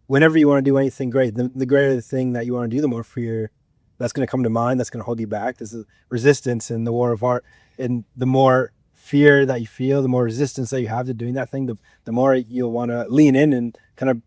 whenever you want to do anything great, the greater the thing that you want to do, the more fear that's going to come to mind. That's going to hold you back. This is resistance in the war of art, and the more fear that you feel, the more resistance that you have to doing that thing, the more you'll want to lean in and kind of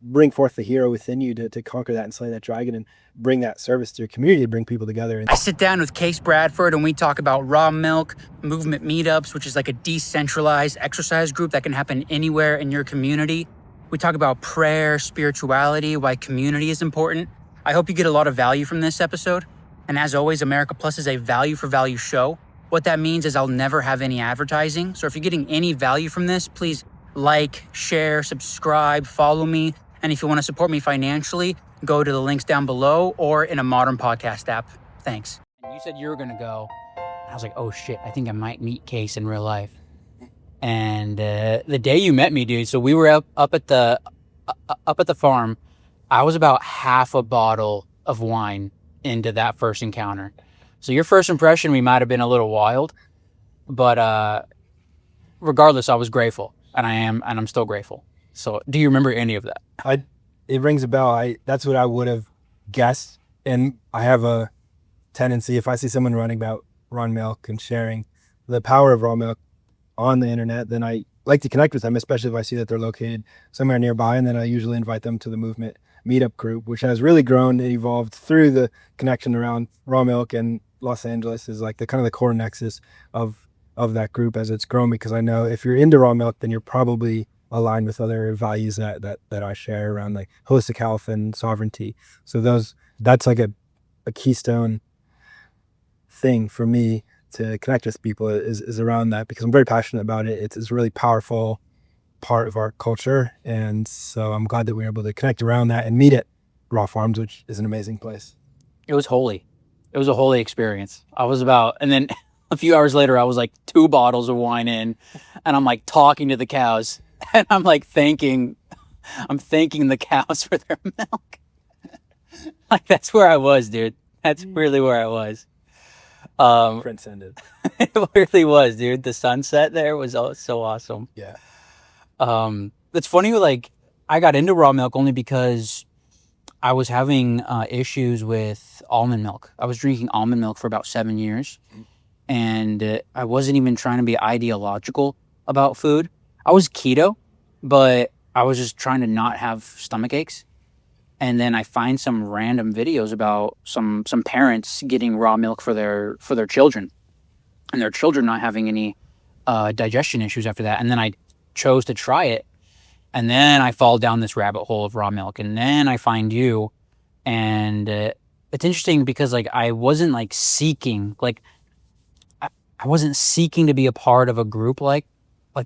bring forth the hero within you to conquer that and slay that dragon and bring that service to your community, to bring people together. I sit down with Case Bradford and we talk about raw milk, movement meetups, which is like a decentralized exercise group that can happen anywhere in your community. We talk about prayer, spirituality, why community is important. I hope you get a lot of value from this episode. And as always, America Plus is a value for value show. What that means is I'll never have any advertising. So if you're getting any value from this, please like, share, subscribe, follow me. And if you want to support me financially, go to the links down below or in a modern podcast app. Thanks. You said you were going to go. I was like, oh shit, I think I might meet Case in real life. And the day you met me, dude, so we were up at the farm. I was about half a bottle of wine into that first encounter. So your first impression, we might have been a little wild, but regardless, I was grateful, and I'm still grateful. So do you remember any of that? It rings a bell. That's what I would have guessed. And I have a tendency, if I see someone running about raw milk and sharing the power of raw milk on the internet, then I like to connect with them, especially if I see that they're located somewhere nearby. And then I usually invite them to the movement meetup group, which has really grown and evolved through the connection around raw milk, and Los Angeles is like the kind of the core nexus of that group as it's grown, because I know if you're into raw milk, then you're probably aligned with other values that I share around like holistic health and sovereignty. So that's like a keystone thing for me to connect with people is around that, because I'm very passionate about it. It's a really powerful part of our culture, and so I'm glad that we were able to connect around that and meet at Raw Farms, which is an amazing place. It was holy. It was a holy experience. And then a few hours later, I was like 2 bottles of wine in, and I'm like talking to the cows, and I'm like thanking the cows for their milk. Like, that's where I was, dude. That's really where I was. Transcended. It really was, dude. The sunset there was so awesome. Yeah. It's funny, like, I got into raw milk only because I was having issues with almond milk. I was drinking almond milk for about 7 years, and I wasn't even trying to be ideological about food. I was keto, but I was just trying to not have stomach aches. And then I find some random videos about some parents getting raw milk for their children, and their children not having any digestion issues after that. And then I chose to try it, and then I fall down this rabbit hole of raw milk, and then I find you. And it's interesting because like I wasn't like seeking, like I wasn't seeking to be a part of a group like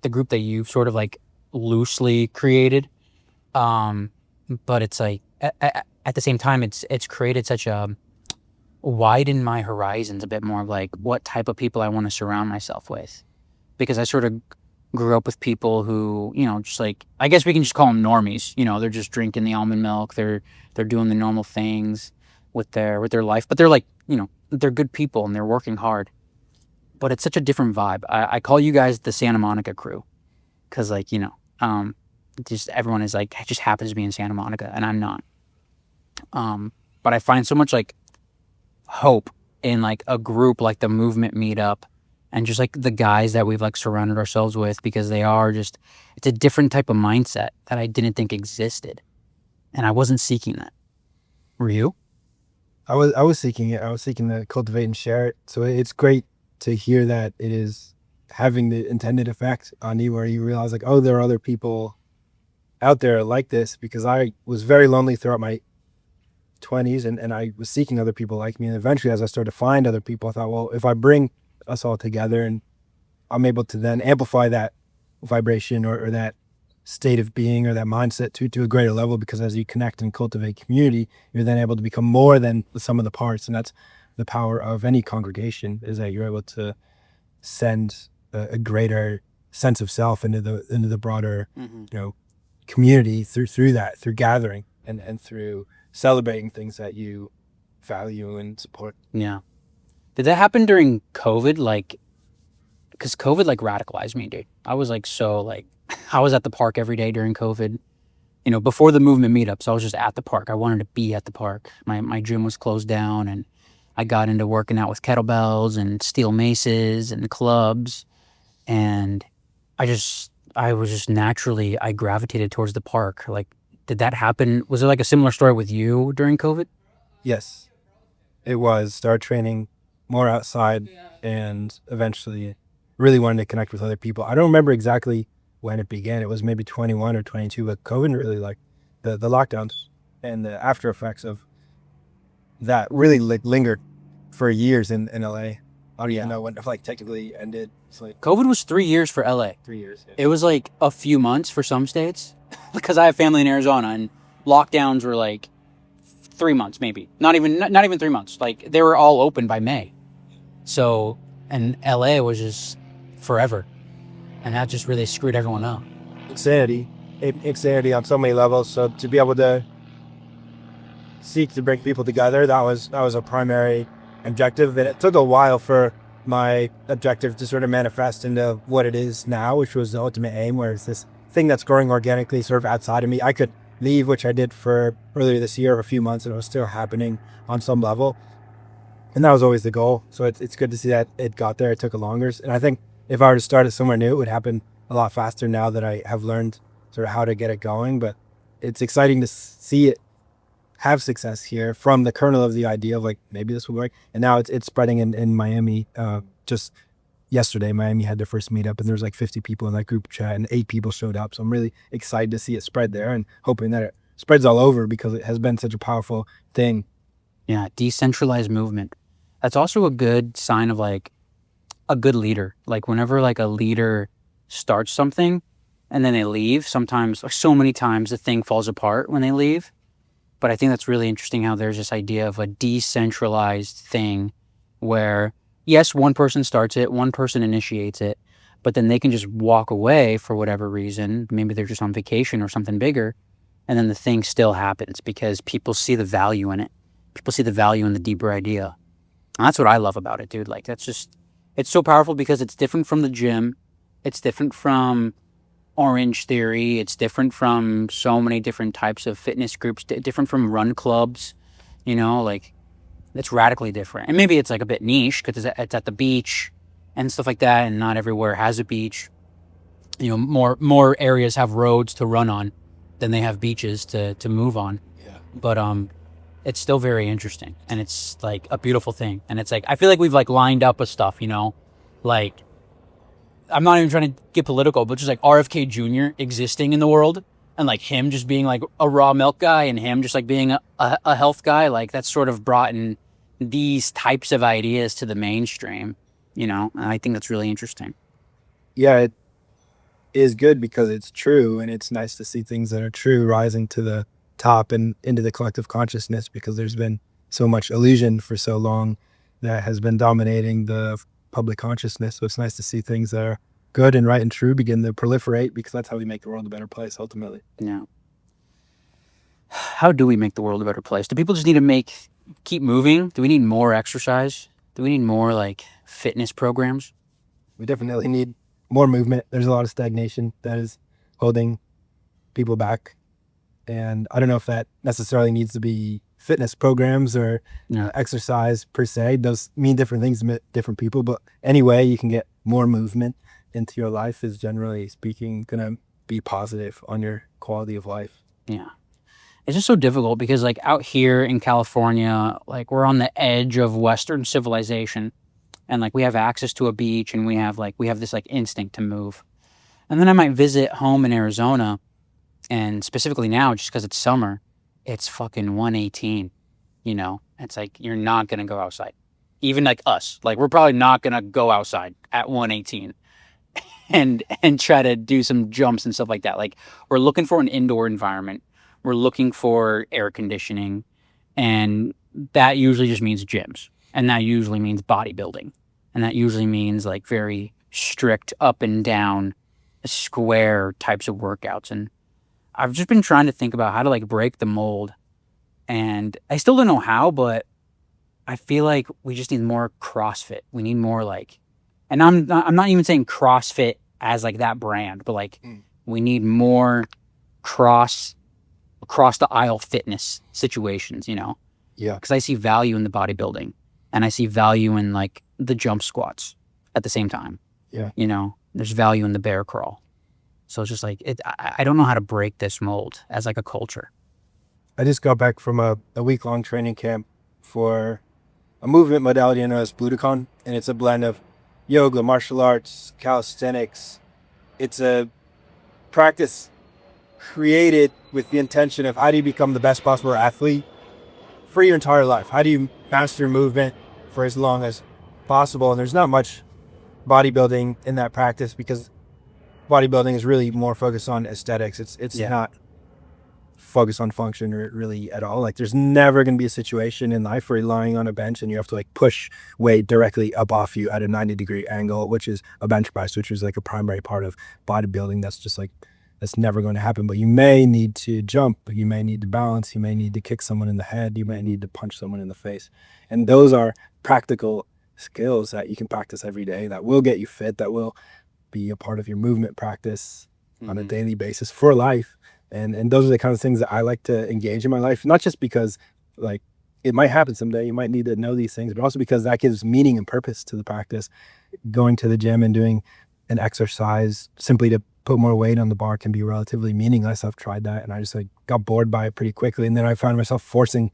the group that you've sort of like loosely created, but it's like at the same time it's created such a widen my horizons a bit more of like what type of people I want to surround myself with, because I sort of grew up with people who, you know, just like, I guess we can just call them normies. You know, they're just drinking the almond milk. They're doing the normal things with their life, but they're like, you know, they're good people and they're working hard. But it's such a different vibe. I call you guys the Santa Monica crew, because like, you know, just everyone is like, just happens to be in Santa Monica, and I'm not. But I find so much like hope in like a group like the movement meetup, and just like the guys that we've like surrounded ourselves with, because they are just, it's a different type of mindset that I didn't think existed, and I wasn't seeking that. Were you? I was seeking it. I was seeking to cultivate and share it. So it's great to hear that it is having the intended effect on you, where you realize like, oh, there are other people out there like this, because I was very lonely throughout my 20s, and I was seeking other people like me. And eventually, as I started to find other people, I thought, well, if I bring us all together, and I'm able to then amplify that vibration or that state of being or that mindset to a greater level, because as you connect and cultivate community, you're then able to become more than the sum of the parts. And that's the power of any congregation, is that you're able to send a greater sense of self into the broader, you know, community through gathering and through celebrating things that you value and support. Yeah. Did that happen during COVID? Like, because COVID like radicalized me, dude. I was like, I was at the park every day during COVID. before the movement meetups, I was just at the park. I wanted to be at the park. My gym was closed down, and I got into working out with kettlebells and steel maces and clubs, and I was just naturally, I gravitated towards the park. Like, did that happen? Was there like a similar story with you during COVID? Yes, it was. Start training more outside and eventually really wanted to connect with other people. I don't remember exactly when it began. It was maybe 21 or 22, but COVID really, like the lockdowns and the after effects of that really like lingered for years in LA. I don't even know when it like technically ended. It's like COVID was 3 years for LA. 3 years. Yeah. It was like a few months for some states because I have family in Arizona, and lockdowns were like 3 months, maybe not even 3 months. Like, they were all open by May. So, and LA was just forever, and that just really screwed everyone up. Insanity on so many levels. So to be able to seek to bring people together, that was a primary objective, and it took a while for my objective to sort of manifest into what it is now, which was the ultimate aim, where it's this thing that's growing organically sort of outside of me. I could leave, which I did for earlier this year, a few months, and it was still happening on some level, and that was always the goal. So it's good to see that it got there. It took a longer, and I think if I were to start it somewhere new, it would happen a lot faster now that I have learned sort of how to get it going. But it's exciting to see it have success here from the kernel of the idea of like, maybe this will work. And now it's spreading in Miami. Just yesterday, Miami had their first meetup, and there was like 50 people in that group chat, and 8 people showed up. So I'm really excited to see it spread there, and hoping that it spreads all over, because it has been such a powerful thing. Yeah, decentralized movement. That's also a good sign of like a good leader. Like, whenever like a leader starts something and then they leave, sometimes, like so many times, the thing falls apart when they leave. But I think that's really interesting how there's this idea of a decentralized thing where, yes, one person starts it, one person initiates it, but then they can just walk away for whatever reason. Maybe they're just on vacation or something bigger. And then the thing still happens because people see the value in it. People see the value in the deeper idea. And that's what I love about it, dude. Like, it's so powerful because it's different from the gym. It's different from Orange Theory. It's different from so many different types of fitness groups, different from run clubs, like, it's radically different. And maybe it's like a bit niche because it's at the beach and stuff like that, and not everywhere has a beach. More areas have roads to run on than they have beaches to move on. Yeah. But it's still very interesting, and it's like a beautiful thing. And it's like, I feel like we've like lined up with stuff, like, I'm not even trying to get political, but just like RFK Jr. existing in the world, and like him just being like a raw milk guy, and him just like being a health guy, like that's sort of brought in these types of ideas to the mainstream, and I think that's really interesting. Yeah, it is good because it's true, and it's nice to see things that are true rising to the top and into the collective consciousness, because there's been so much illusion for so long that has been dominating the public consciousness. So it's nice to see things that are good and right and true begin to proliferate, because that's how we make the world a better place ultimately. Yeah. How do we make the world a better place? Do people just need to keep moving? Do we need more exercise? Do we need more like fitness programs? We definitely need more movement. There's a lot of stagnation that is holding people back. And I don't know if that necessarily needs to be fitness programs or exercise per se. Those mean different things to different people. But anyway, you can get more movement into your life is, generally speaking, going to be positive on your quality of life. Yeah. It's just so difficult because like out here in California, like we're on the edge of Western civilization, and like we have access to a beach, and we have this like instinct to move. And then I might visit home in Arizona, and specifically now, just because it's summer, it's fucking 118, It's like, you're not going to go outside. Even like us, like we're probably not going to go outside at 118 and try to do some jumps and stuff like that. Like, we're looking for an indoor environment. We're looking for air conditioning, and that usually just means gyms, and that usually means bodybuilding, and that usually means like very strict up and down square types of workouts. And I've just been trying to think about how to like break the mold, and I still don't know how, but I feel like we just need more CrossFit. We need more like, and I'm not even saying CrossFit as like that brand, but like we need more cross across the aisle fitness situations, you know, Yeah. because I see value in the bodybuilding and I see value in like the jump squats at the same time. Yeah. You know, there's value in the bear crawl. So it's just like, I don't know how to break this mold as like a culture. I just got back from a week-long training camp for a movement modality known as Budokan, and it's a blend of yoga, martial arts, calisthenics. It's a practice created with the intention of how do you become the best possible athlete for your entire life? How do you master movement for as long as possible? And there's not much bodybuilding in that practice because bodybuilding is really more focused on aesthetics. It's Yeah. not focused on function or really at all. Like there's never going to be a situation in life where you're lying on a bench and you have to like push weight directly up off you at a 90-degree angle, which is a bench press, which is like a primary part of bodybuilding. That's just like, that's never going to happen. But you may need to jump, you may need to balance, you may need to kick someone in the head, you may need to punch someone in the face. And those are practical skills that you can practice every day that will get you fit, that will be a part of your movement practice on a daily basis for life. And those are the kind of things that I like to engage in my life, not just because like it might happen someday, you might need to know these things, but also because that gives meaning and purpose to the practice. Going to the gym and doing an exercise simply to put more weight on the bar can be relatively meaningless. I've tried that and I just like got bored by it pretty quickly. And then I found myself forcing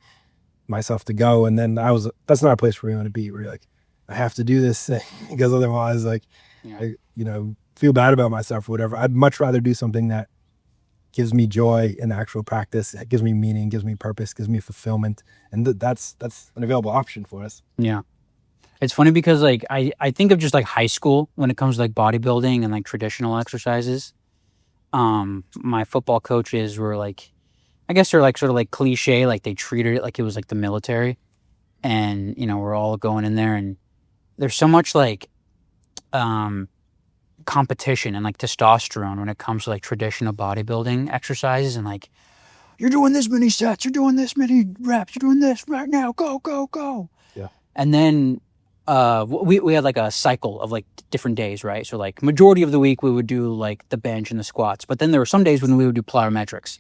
myself to go. And then that's not a place where you want to be, where you're like, I have to do this thing because otherwise like, I, feel bad about myself or whatever. I'd much rather do something that gives me joy in actual practice. It gives me meaning, gives me purpose, gives me fulfillment. And that's an available option for us. Yeah. It's funny because like I think of just like high school when it comes to like bodybuilding and like traditional exercises. My football coaches were like, I guess they're like sort of like cliche, like they treated it like it was like the military. And, you know, we're all going in there and there's so much like competition and like testosterone when it comes to like traditional bodybuilding exercises and like, you're doing this many sets, you're doing this many reps, you're doing this right now, go, go, go. Yeah. And then we had like a cycle of like different days, right? So like majority of the week we would do like the bench and the squats, but then there were some days when we would do plyometrics.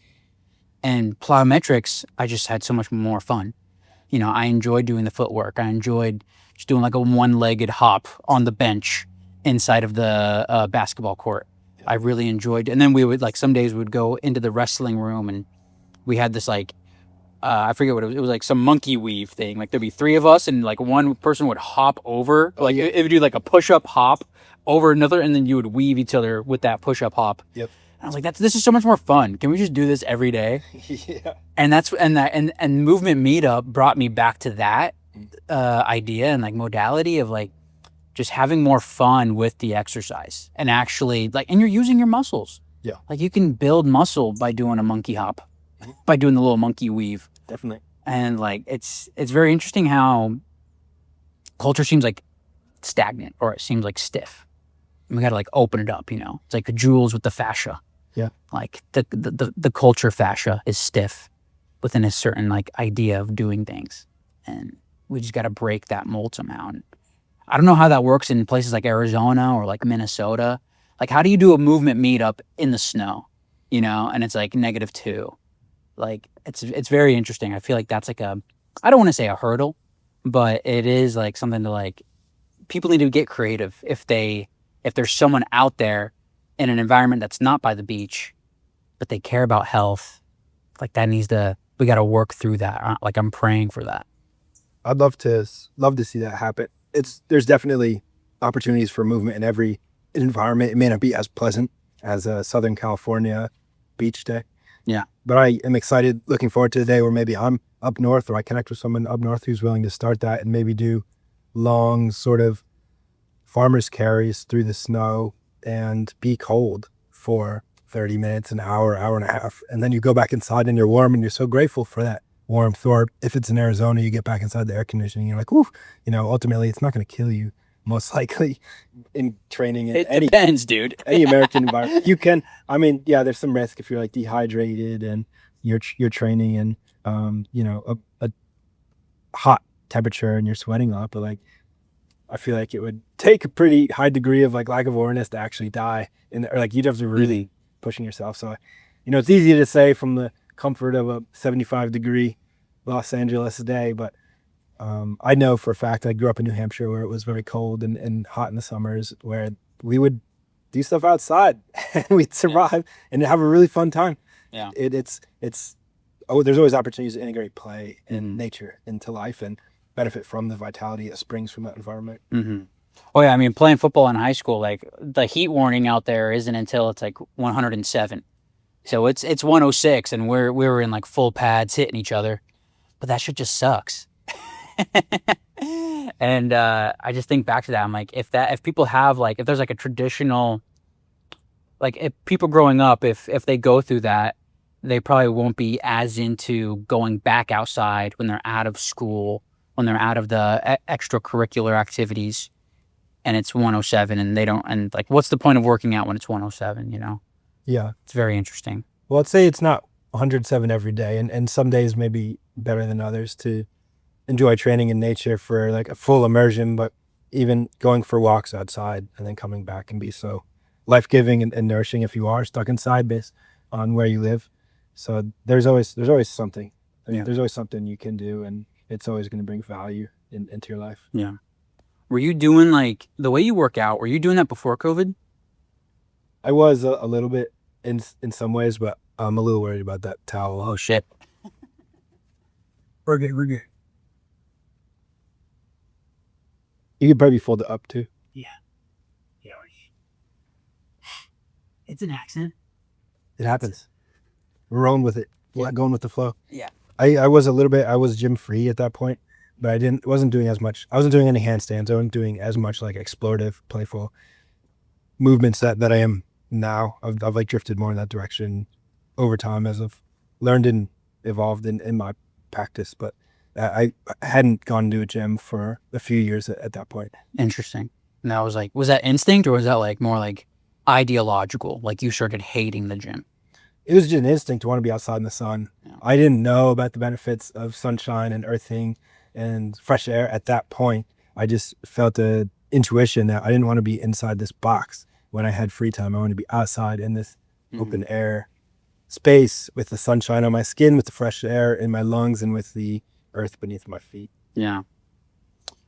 And plyometrics, I just had so much more fun. You know, I enjoyed doing the footwork. I enjoyed just doing like a one-legged hop on the bench inside of the basketball court. I really enjoyed, and then we would like some days we would go into the wrestling room and we had this like I forget what it was. It was like some monkey weave thing. Like there'd be three of us, and like one person would hop over. Like it would do like a push-up hop over another, and then you would weave each other with that push-up hop. Yep. And I was like, this is so much more fun. Can we just do this every day? Yeah. And and movement meetup brought me back to that idea and like modality of like just having more fun with the exercise and actually like, and you're using your muscles. Yeah. Like you can build muscle by doing a monkey hop, by doing the little monkey weave. Definitely. And like, it's very interesting how culture seems like stagnant or it seems like stiff. And we got to like open it up, you know, it's like the jewels with the fascia. Yeah. Like the culture fascia is stiff within a certain like idea of doing things. And we just got to break that mold somehow. And I don't know how that works in places like Arizona or like Minnesota. Like, how do you do a movement meetup in the snow, you know, and it's like -2? Like, it's very interesting. I feel like that's like I don't want to say a hurdle, but it is like something to like, people need to get creative if there's someone out there in an environment that's not by the beach, but they care about health, like we got to work through that. Like I'm praying for that. I'd love to see that happen. There's definitely opportunities for movement in every environment. It may not be as pleasant as a Southern California beach day. Yeah. But I am excited, looking forward to the day where maybe I'm up north or I connect with someone up north who's willing to start that and maybe do long sort of farmer's carries through the snow and be cold for 30 minutes, an hour, hour and a half. And then you go back inside and you're warm and you're so grateful for that warmth. Or if it's in Arizona, you get back inside the air conditioning. You're like, ooh, you know, ultimately it's not going to kill you. Most likely in training. It depends, dude. Any American environment. You can, I mean, yeah, there's some risk if you're like dehydrated and you're training in, you know, a hot temperature and you're sweating a lot, but like, I feel like it would take a pretty high degree of like lack of awareness to actually die or like you'd have to really pushing yourself. So, you know, it's easy to say from the comfort of a 75-degree Los Angeles day. But I know for a fact, I grew up in New Hampshire where it was very cold and hot in the summers, where we would do stuff outside and we'd survive and have a really fun time. Yeah. It's there's always opportunities to integrate play and nature into life and benefit from the vitality that springs from that environment. Mm-hmm. Oh yeah, I mean, playing football in high school, like the heat warning out there isn't until it's like 107. So it's 106, and we were in like full pads hitting each other, but that shit just sucks. And I just think back to that. I'm like, if people have like, if there's like a traditional, like if people growing up, if they go through that, they probably won't be as into going back outside when they're out of school, when they're out of the extracurricular activities, and it's 107, and they don't, and like, what's the point of working out when it's 107? You know? Yeah, It's very interesting. well, I'd say it's not 107 every day, and some days may be better than others to enjoy training in nature for like a full immersion, but even going for walks outside and then coming back can be so life-giving and nourishing if you are stuck inside based on where you live. So there's always something. Yeah. There's always something you can do, and it's always going to bring value into your life. Yeah. Were you doing like the way you work out? Were you doing that before COVID? I was a little bit in some ways, but I'm a little worried about that towel. Oh shit. We're good. You could probably fold it up too. Yeah. It's an accent. It happens. We're rolling with it. We're going with the flow. Yeah. I was gym free at that point, but I wasn't doing as much. I wasn't doing any handstands. I wasn't doing as much like explorative, playful movements that I am now. I've like drifted more in that direction over time as I've learned and evolved in my practice. But I hadn't gone to a gym for a few years at that point. Interesting. And that was like, was that instinct or was that like more like ideological? Like you started hating the gym? It was just an instinct to want to be outside in the sun. Yeah. I didn't know about the benefits of sunshine and earthing and fresh air at that point. I just felt the intuition that I didn't want to be inside this box when I had free time. I wanted to be outside in this open air space with the sunshine on my skin, with the fresh air in my lungs, and with the earth beneath my feet. Yeah.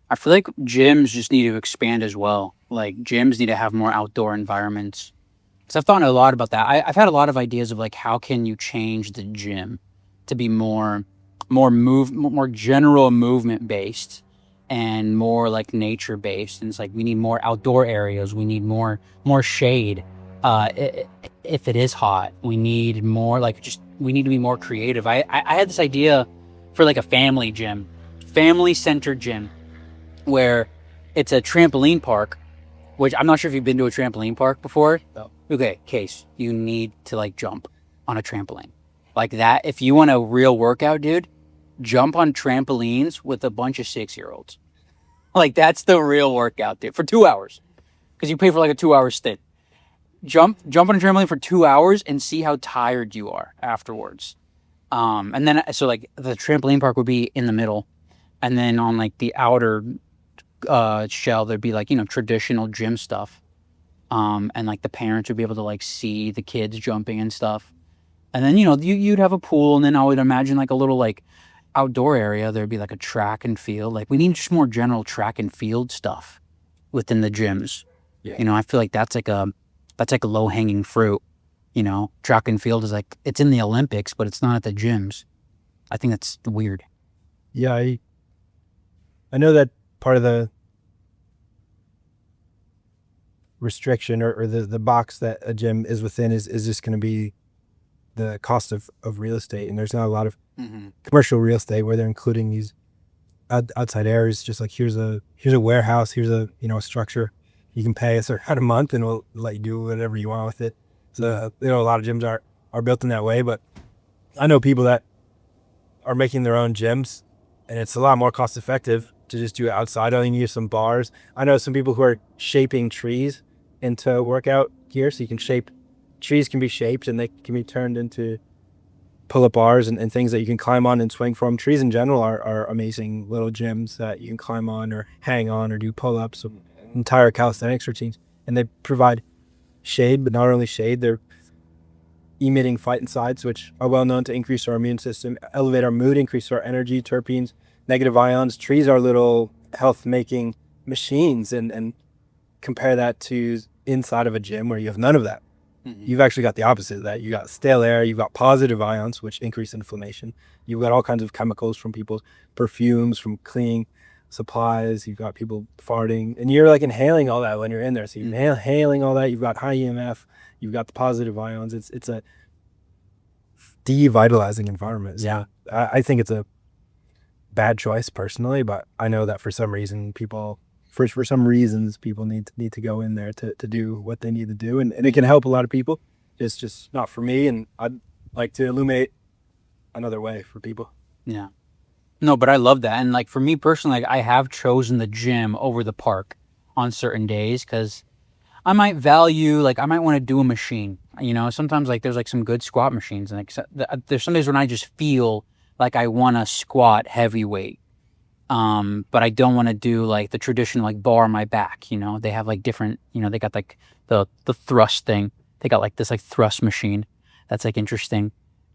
I feel like gyms just need to expand as well. Like gyms need to have more outdoor environments. Because I've thought a lot about that. I've had a lot of ideas of like how can you change the gym to be more general movement based and more like nature based. And it's like we need more outdoor areas. We need more shade. If it is hot, we need more like we need to be more creative. I had this idea for like a family gym, family centered gym, where it's a trampoline park, which I'm not sure if you've been to a trampoline park before. No. Okay, Case, you need to like jump on a trampoline. Like that, if you want a real workout, dude, jump on trampolines with a bunch of 6-year-olds. Like that's the real workout, dude, for 2 hours. Because you pay for like a 2-hour stint. Jump on a trampoline for 2 hours and see how tired you are afterwards. And then, so like the trampoline park would be in the middle. And then on like the outer shell, there'd be like, you know, traditional gym stuff. And like the parents would be able to like see the kids jumping and stuff. And then, you know, you'd have a pool, and then I would imagine like a little like outdoor area. There'd be like a track and field. Like we need just more general track and field stuff within the gyms. Yeah. You know, I feel like that's like a low hanging fruit. You know, track and field is like, it's in the Olympics, but it's not at the gyms. I think that's weird. Yeah, I know that part of the restriction or the box that a gym is within is just going to be the cost of real estate. And there's not a lot of commercial real estate where they're including these outside areas. Just like here's a warehouse, here's a structure. You can pay a certain amount a month and we'll let you do whatever you want with it. So a lot of gyms are built in that way, but I know people that are making their own gyms, and it's a lot more cost effective to just do it outside. All you need is some bars. I know some people who are shaping trees into workout gear, so you can trees can be shaped and they can be turned into pull-up bars and things that you can climb on and swing from. Trees in general are amazing little gyms that you can climb on or hang on or do pull-ups, or entire calisthenics routines. And they provide shade, but not only shade, they're emitting phytoncides, which are well known to increase our immune system, elevate our mood, increase our energy, terpenes, negative ions. Trees are little health making machines, and compare that to inside of a gym where you have none of that. You've actually got the opposite of that. You got stale air, you've got positive ions, which increase inflammation. You've got all kinds of chemicals from people's perfumes, from cleaning supplies. You've got people farting, and you're like inhaling all that when you're in there. So you're inhaling all that. You've got high EMF. You've got the positive ions. It's a devitalizing environment. Yeah. I think it's a bad choice personally, but I know that for some reason people need to go in there to do what they need to do, and it can help a lot of people. It's just not for me, and I'd like to illuminate another way for people. Yeah. No, but I love that. And like for me personally, like, I have chosen the gym over the park on certain days because I might want to do a machine. You know, sometimes like there's like some good squat machines, and like there's some days when I just feel like I want to squat heavy weight. But I don't want to do like the traditional like bar on my back. You know, they have like different, you know, they got like the thrust thing. They got like this like thrust machine that's like interesting.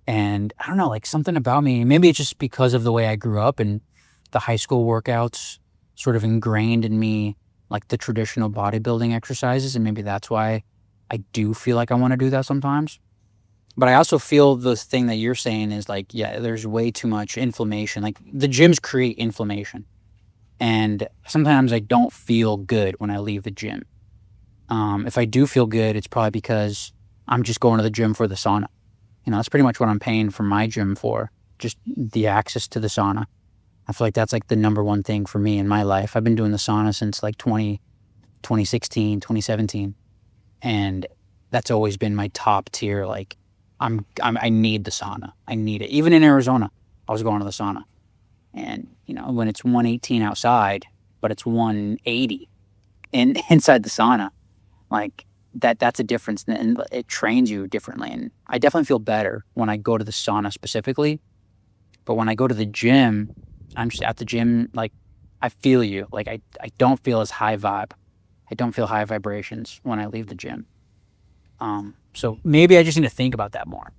And I don't know, like something about me, maybe it's just because of the way I grew up and the high school workouts sort of ingrained in me like the traditional bodybuilding exercises. And maybe that's why I do feel like I want to do that sometimes. But I also feel the thing that you're saying is like, yeah, there's way too much inflammation. Like the gyms create inflammation. And sometimes I don't feel good when I leave the gym. If I do feel good, it's probably because I'm just going to the gym for the sauna. You know, that's pretty much what I'm paying for my gym for, just the access to the sauna. I feel like that's like the number one thing for me in my life. I've been doing the sauna since like 2016, 2017. And that's always been my top tier. Like I need the sauna. I need it. Even in Arizona, I was going to the sauna. And, you know, when it's 118 outside, but it's 180 inside the sauna, like that's a difference, and it trains you differently. And I definitely feel better when I go to the sauna specifically. But when I go to the gym, I'm just at the gym, like I feel you. Like I don't feel as high vibe. I don't feel high vibrations when I leave the gym. So maybe I just need to think about that more.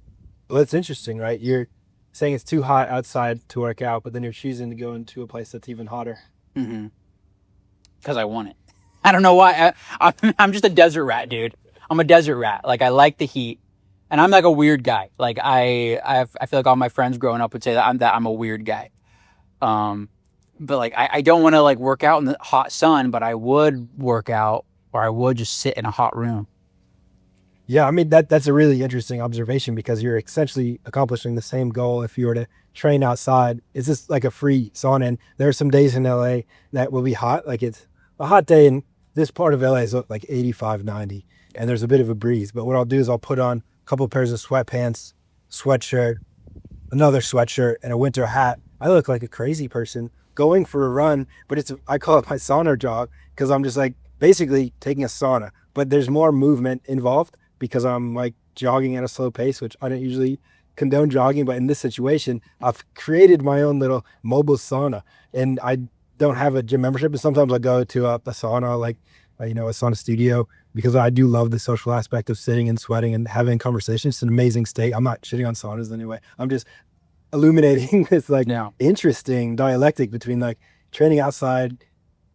Well, it's interesting, right? You're saying it's too hot outside to work out, but then you're choosing to go into a place that's even hotter. Because I want it. I don't know why. I'm just a desert rat, dude. I'm a desert rat. Like I like the heat, and I'm like a weird guy. Like I feel like all my friends growing up would say that I'm a weird guy. But like I don't want to like work out in the hot sun, but I would work out, or I would just sit in a hot room. Yeah, I mean that's a really interesting observation, because you're essentially accomplishing the same goal if you were to train outside. It's just like a free sauna, and there are some days in LA that will be hot. Like it's a hot day in this part of LA is like 85, 90, and there's a bit of a breeze. But what I'll do is I'll put on a couple pairs of sweatpants, sweatshirt, another sweatshirt, and a winter hat. I look like a crazy person going for a run, but I call it my sauna jog, because I'm just like basically taking a sauna, but there's more movement involved because I'm like jogging at a slow pace, which I don't usually condone jogging. But in this situation, I've created my own little mobile sauna, and I don't have a gym membership. And sometimes I go to a sauna, like, a sauna studio, because I do love the social aspect of sitting and sweating and having conversations. It's an amazing state. I'm not shitting on saunas anyway. I'm just illuminating this like interesting dialectic between like training outside,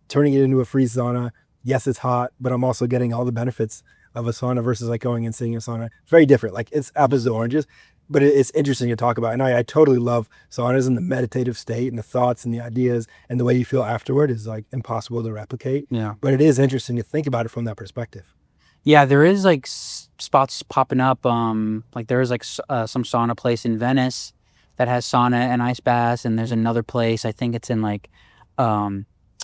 turning it into a free sauna. Yes, it's hot, but I'm also getting all the benefits of a sauna versus like going and sitting in a sauna. Very different. Like it's apples to oranges, but it's interesting to talk about. And I totally love saunas, and the meditative state and the thoughts and the ideas and the way you feel afterward is like impossible to replicate. Yeah. But it is interesting to think about it from that perspective. Yeah, there is like spots popping up. Like there is like some sauna place in Venice that has sauna and ice baths, and there's another place, I think it's in like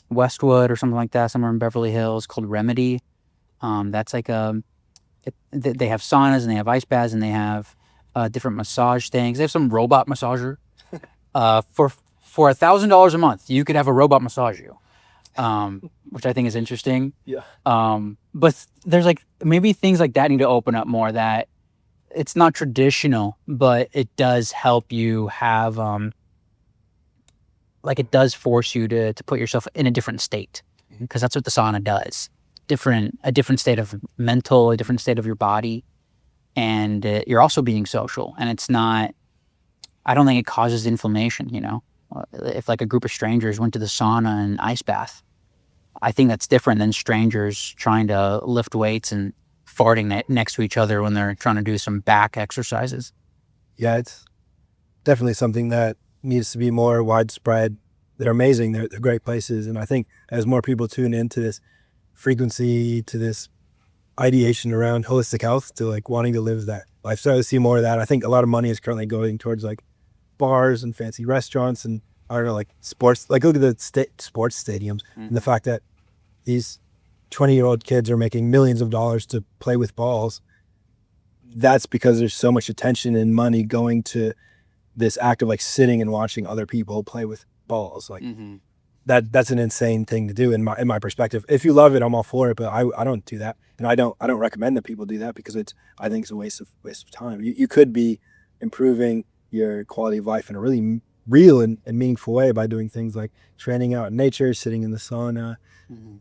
Westwood or something like that, somewhere in Beverly Hills, called Remedy. That's like they have saunas and they have ice baths and they have different massage things. They have some robot massager. For $1,000 a month, you could have a robot massage you, which I think is interesting. Yeah. But there's like maybe things like that need to open up more. That it's not traditional, but it does help you have like it does force you to put yourself in a different state, because that's what the sauna does. A different state of mental, a different state of your body. and you're also being social, and it's not. I don't think it causes inflammation. If like a group of strangers went to the sauna and ice bath, I think that's different than strangers trying to lift weights and farting next to each other when they're trying to do some back exercises. Yeah, it's definitely something that needs to be more widespread. They're amazing. They're great places. And I think as more people tune into this frequency, to this ideation around holistic health, to like wanting to live that lifestyle, to see more of that. I think a lot of money is currently going towards like bars and fancy restaurants and I don't know, like sports. Like look at the sports stadiums and the fact that these 20-year-old kids are making millions of dollars to play with balls. That's because there's so much attention and money going to this act of like sitting and watching other people play with balls. Like that's an insane thing to do in my perspective. If you love it, I'm all for it, but I don't do that. And I don't recommend that people do that because I think it's a waste of time. You could be improving your quality of life in a really real and meaningful way by doing things like training out in nature, sitting in the sauna,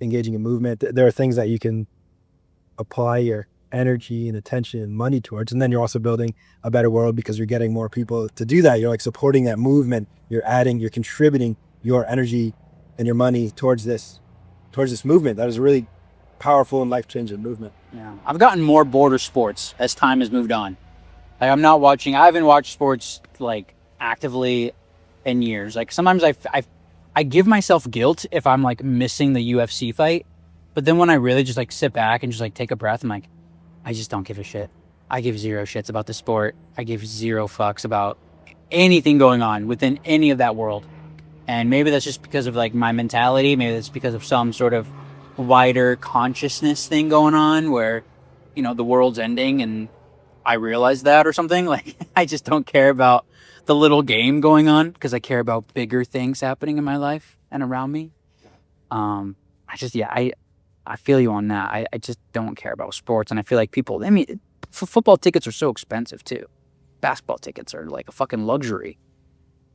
engaging in movement. There are things that you can apply your energy and attention and money towards, and then you're also building a better world because you're getting more people to do that. You're like supporting that movement. You're contributing your energy and your money towards this movement. That is a really powerful and life-changing movement. Yeah, I've gotten more bored of sports as time has moved on. Like I haven't watched sports like actively in years. Like sometimes I give myself guilt if I'm like missing the UFC fight, but then when I really just like sit back and just like take a breath, I'm like, I just don't give a shit. I give zero shits about the sport. I give zero fucks about anything going on within any of that world. And maybe that's just because of like my mentality. Maybe that's because of some sort of wider consciousness thing going on where, the world's ending and I realize that or something. Like I just don't care about the little game going on because I care about bigger things happening in my life and around me. I feel you on that. I just don't care about sports, and I feel like people. I mean, football tickets are so expensive too. Basketball tickets are like a fucking luxury,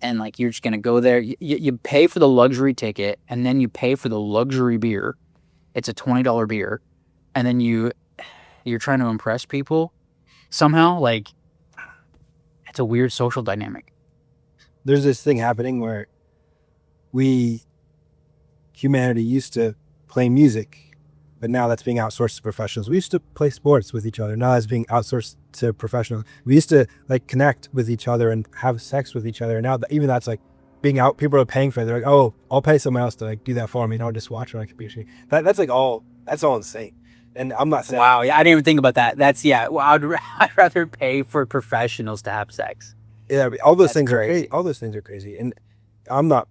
and like you're just gonna go there. You pay for the luxury ticket, and then you pay for the luxury beer. It's a $20 beer, and then you're trying to impress people somehow. Like it's a weird social dynamic. There's this thing happening where humanity used to play music, but now that's being outsourced to professionals. We used to play sports with each other. Now that's being outsourced to professionals. We used to like connect with each other and have sex with each other. Now even that's like being out. People are paying for it. They're like, oh, I'll pay someone else to like do that for me, and I'll just watch it on a computer. That's all insane. And I'm not saying. Wow, yeah, I didn't even think about that. Well, I'd rather pay for professionals to have sex. Yeah, all those That's things crazy. are crazy. All those things are crazy, and I'm not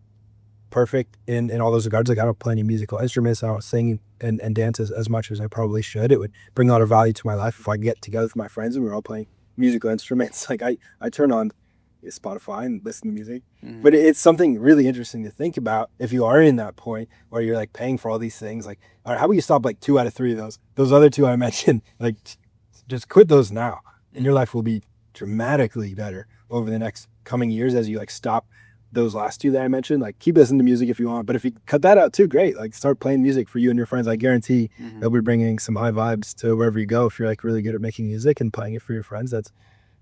perfect in all those regards. Like I don't play any musical instruments. I don't sing and dance as much as I probably should. It would bring a lot of value to my life if I get together with my friends and we're all playing musical instruments. Like I turn on Spotify and listen to music. But it's something really interesting to think about if you are in that point where you're like paying for all these things. Like, all right, how about you stop like 2 out of 3 of those? Those other 2 I mentioned, like just quit those now, and your life will be dramatically better over the next coming years as you like stop those last 2 that I mentioned. Like keep listening to music if you want, but if you cut that out too, great. Like start playing music for you and your friends. I guarantee they'll be bringing some high vibes to wherever you go. If you're like really good at making music and playing it for your friends, that's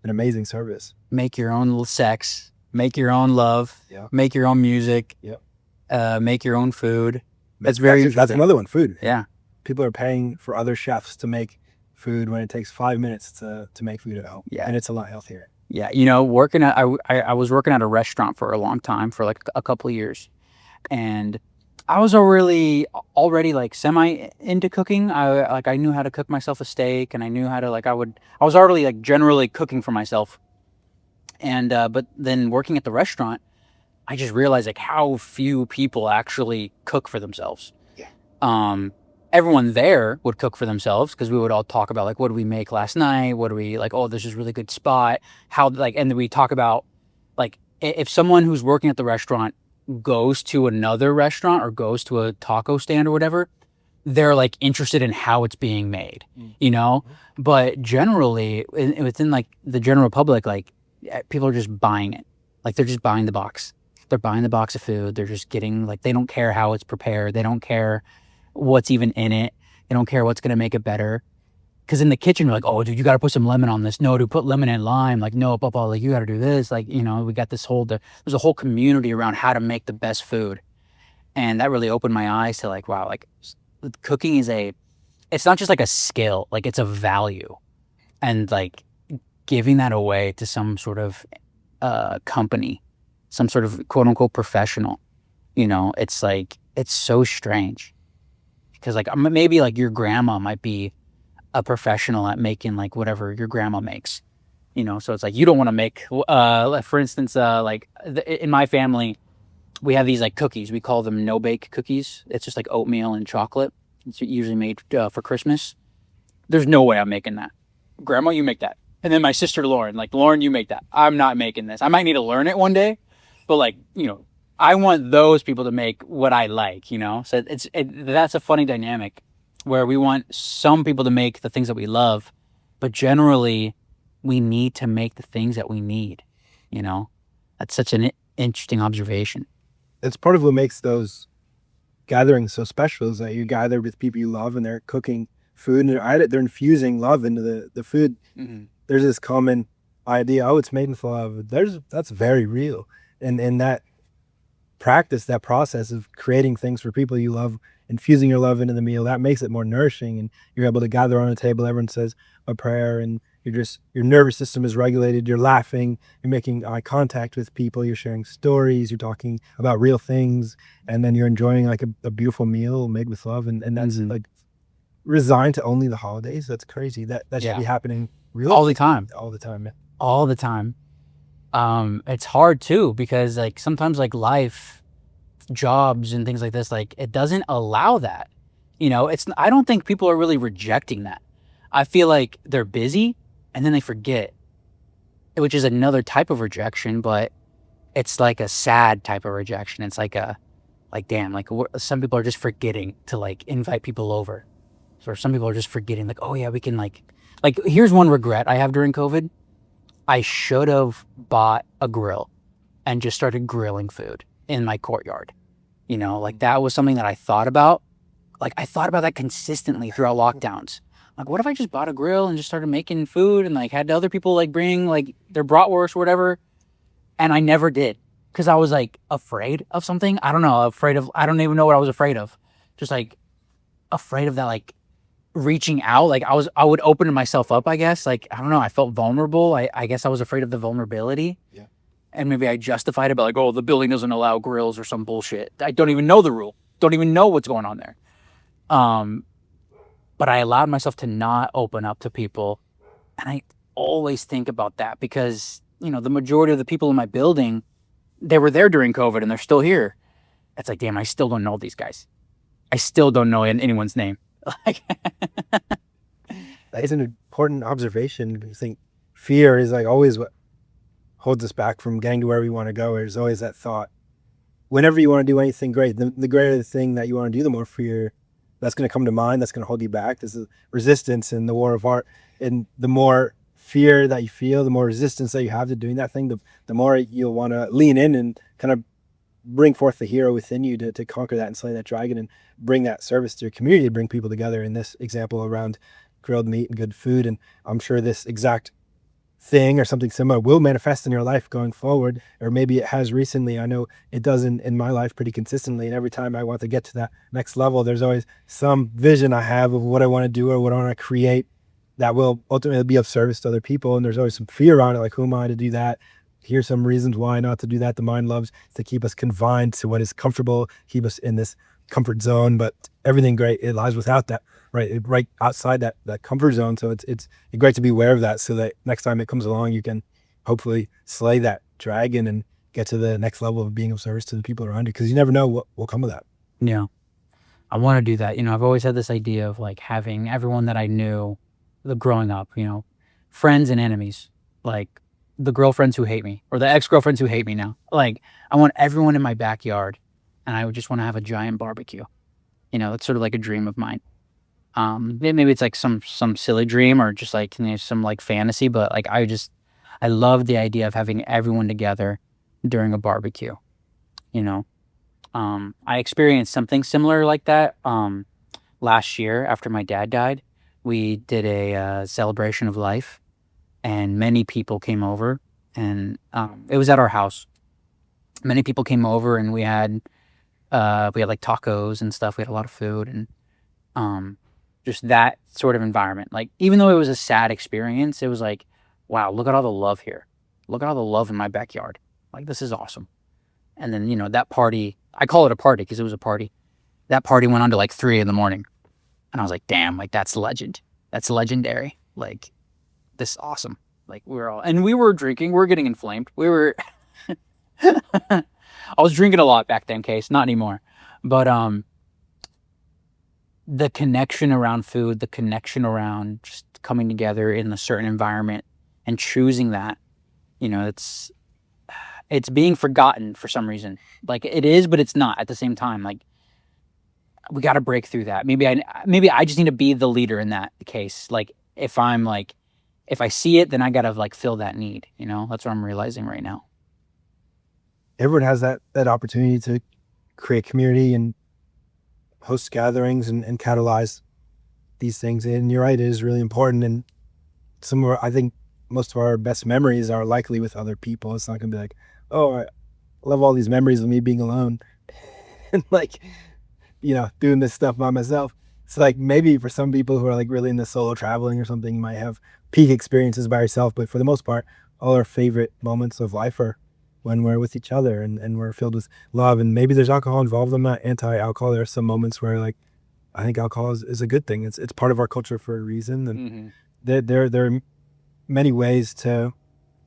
an amazing service. Make your own sex, make your own love, make your own music, make your own food. That's another one. Food. Yeah. People are paying for other chefs to make food when it takes 5 minutes to make food at home. Yeah. And it's a lot healthier. Yeah. I was working at a restaurant for a long time, for like a couple of years. And I was already like semi into cooking. I knew how to cook myself a steak, and I knew how to I was already like generally cooking for myself. And but then working at the restaurant, I just realized like how few people actually cook for themselves. Yeah. Everyone there would cook for themselves because we would all talk about like what did we make last night? What do we like? Oh, there's this really good spot. How like, and then we talk about like if someone who's working at the restaurant goes to another restaurant or goes to a taco stand or whatever, they're like interested in how it's being made, But generally, within like the general public, like people are just buying it. Like they're just buying the box. They're buying the box of food. They're just getting like they don't care how it's prepared. They don't care what's even in it. They don't care what's going to make it better. because in the kitchen we're like, oh dude, you got to put some lemon on this. No, dude, put lemon and lime. Like, no, papa, like you got to do this. Like, we got this there's a whole community around how to make the best food. And that really opened my eyes to like, wow, like cooking it's not just like a skill, like it's a value. And like giving that away to some sort of company, some sort of quote unquote professional, it's like, it's so strange because like maybe like your grandma might be a professional at making like whatever your grandma makes, so it's like you don't want to make, for instance, in my family, we have these like cookies. We call them no bake cookies. It's just like oatmeal and chocolate. It's usually made for Christmas. There's no way I'm making that. Grandma, you make that. And then my sister Lauren, like, Lauren, you make that. I'm not making this. I might need to learn it one day, but like, I want those people to make what I like, So that's a funny dynamic where we want some people to make the things that we love, but generally we need to make the things that we need, That's such an interesting observation. It's part of what makes those gatherings so special is that you gather with people you love and they're cooking food and they're infusing love into the food. Mm-hmm. There's this common idea, oh, it's made with love. That's very real. And that practice, that process of creating things for people you love, infusing your love into the meal, that makes it more nourishing. And you're able to gather on a table, everyone says a prayer, and your nervous system is regulated, you're laughing, you're making eye contact with people, you're sharing stories, you're talking about real things, and then you're enjoying like a beautiful meal made with love. And that's Mm-hmm. like resigned to only the holidays. That's crazy. That should be happening all the time. All the time, yeah. All the time. It's hard too because like sometimes like life, jobs and things like this, like it doesn't allow that. I don't think people are really rejecting that. I feel like they're busy and then they forget, which is another type of rejection, but it's like a sad type of rejection. It's like damn, like some people are just forgetting to like invite people over. So some people are just forgetting like, oh yeah, we can like here's one regret I have during COVID. I should have bought a grill and just started grilling food in my courtyard. Like that was something that I thought about. Like I thought about that consistently throughout lockdowns. Like, what if I just bought a grill and just started making food and like had other people like bring like their bratwurst or whatever? And I never did because I was like afraid of something. I don't know, I don't even know what I was afraid of. Just like afraid of that, like reaching out. Like I would open myself up, I guess. Like, I don't know, I felt vulnerable. I guess I was afraid of the vulnerability. Yeah. And maybe I justified it by like, oh, the building doesn't allow grills or some bullshit. I don't even know the rule. Don't even know what's going on there. But I allowed myself to not open up to people. And I always think about that because, the majority of the people in my building, they were there during COVID and they're still here. It's like, damn, I still don't know these guys. I still don't know anyone's name. That is an important observation. I think fear is like always what holds us back from getting to where we want to go. There's always that thought. Whenever you want to do anything great, the greater the thing that you want to do, the more fear that's going to come to mind. That's going to hold you back. This is resistance in the war of art. And the more fear that you feel, the more resistance that you have to doing that thing, the more you'll want to lean in and kind of bring forth the hero within you to conquer that and slay that dragon and bring that service to your community, to bring people together in this example around grilled meat and good food. And I'm sure this exact thing or something similar will manifest in your life going forward, or maybe it has recently. I know it does in my life pretty consistently, and every time I want to get to that next level, there's always some vision I have of what I want to do or what I want to create that will ultimately be of service to other people, and there's always some fear around it, like who am I to do that? Here's some reasons why not to do that. The mind loves to keep us confined to what is comfortable, keep us in this comfort zone, but everything great, it lies without that, right outside that comfort zone. So it's great to be aware of that so that next time it comes along, you can hopefully slay that dragon and get to the next level of being of service to the people around you, because you never know what will come of that. Yeah. I want to do that. I've always had this idea of like having everyone that I knew growing up, friends and enemies, like the girlfriends who hate me or the ex-girlfriends who hate me now. Like I want everyone in my backyard and I would just want to have a giant barbecue. That's sort of like a dream of mine. Maybe it's like some silly dream or just like some like fantasy, but like I love the idea of having everyone together during a barbecue. I experienced something similar like that last year after my dad died. We did a celebration of life, and many people came over, and it was at our house. Many people came over, and we had like tacos and stuff. We had a lot of food, and um, just that sort of environment. Like, even though it was a sad experience, it was like, wow, look at all the love here. Look at all the love in my backyard. Like, this is awesome. And then, that party, I call it a party because it was a party. That party went on to like 3 in the morning. And I was like, damn, like, that's legend. That's legendary. Like, this is awesome. Like, we were drinking, we were getting inflamed. I was drinking a lot back then, Case, not anymore. But, the connection around food, the connection around just coming together in a certain environment and choosing that, it's being forgotten for some reason. Like, it is, but it's not at the same time. Like, we got to break through that. Maybe I just need to be the leader in that case. Like, if I see it, then I got to like fill that need, That's what I'm realizing right now. Everyone has that opportunity to create community and host gatherings and catalyze these things. And you're right, it is really important. And I think most of our best memories are likely with other people. It's not gonna be like, oh, I love all these memories of me being alone and like, doing this stuff by myself. It's like maybe for some people who are like really into solo traveling or something, you might have peak experiences by yourself. But for the most part, all our favorite moments of life are when we're with each other and we're filled with love. And maybe there's alcohol involved. I'm not anti-alcohol. There are some moments where like I think alcohol is a good thing. It's part of our culture for a reason. And there are many ways to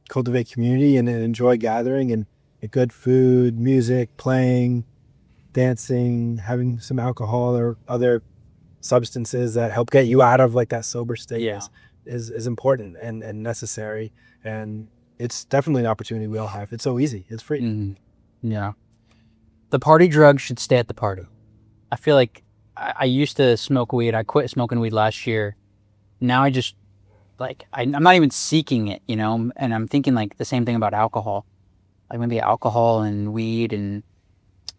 cultivate community and enjoy gathering and good food, music, playing, dancing, having some alcohol or other substances that help get you out of like that sober state. Yeah. is important and necessary. And it's definitely an opportunity we all have. It's so easy. It's free. Yeah. The party drug should stay at the party. I feel like I used to smoke weed. I quit smoking weed last year. Now I just like I'm not even seeking it, and I'm thinking like the same thing about alcohol. Like, maybe alcohol and weed and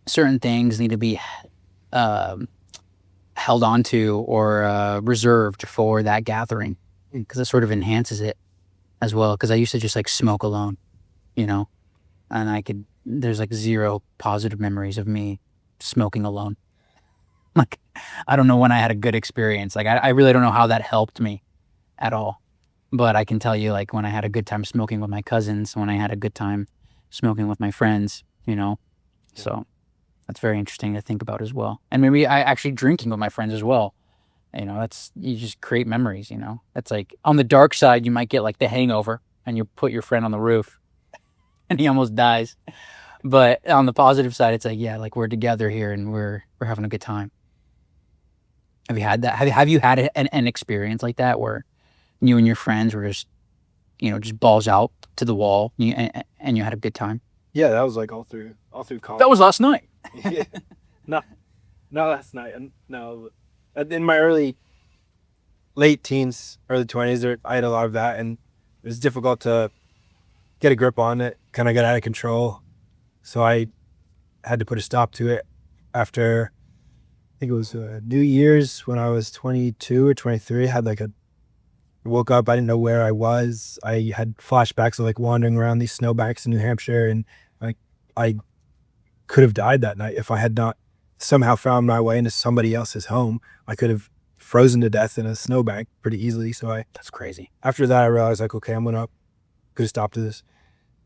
certain things need to be held onto or reserved for that gathering, because it sort of enhances it as well. Because I used to just like smoke alone, and there's like zero positive memories of me smoking alone. Like, I don't know when I had a good experience. Like, I really don't know how that helped me at all. But I can tell you, like, when I had a good time smoking with my cousins, when I had a good time smoking with my friends, So that's very interesting to think about as well. And maybe I actually drinking with my friends as well. You just create memories, That's like, on the dark side, you might get like the hangover and you put your friend on the roof and he almost dies. But on the positive side, it's like, yeah, like, we're together here and we're having a good time. Have you had that? Have you had an experience like that where you and your friends were just, just balls out to the wall and you had a good time? Yeah, that was like all through college. That was last night. Yeah. Not last night. No, in my late teens, early 20s, I had a lot of that, and it was difficult to get a grip on it. Kind of got out of control, so I had to put a stop to it after, I think it was New Year's when I was 22 or 23. I had like woke up, I didn't know where I was. I had flashbacks of like wandering around these snowbanks in New Hampshire, and like I could have died that night if I had not somehow found my way into somebody else's home. I could have frozen to death in a snowbank pretty easily. That's crazy. After that, I realized like, okay, I'm gonna put a stop to this,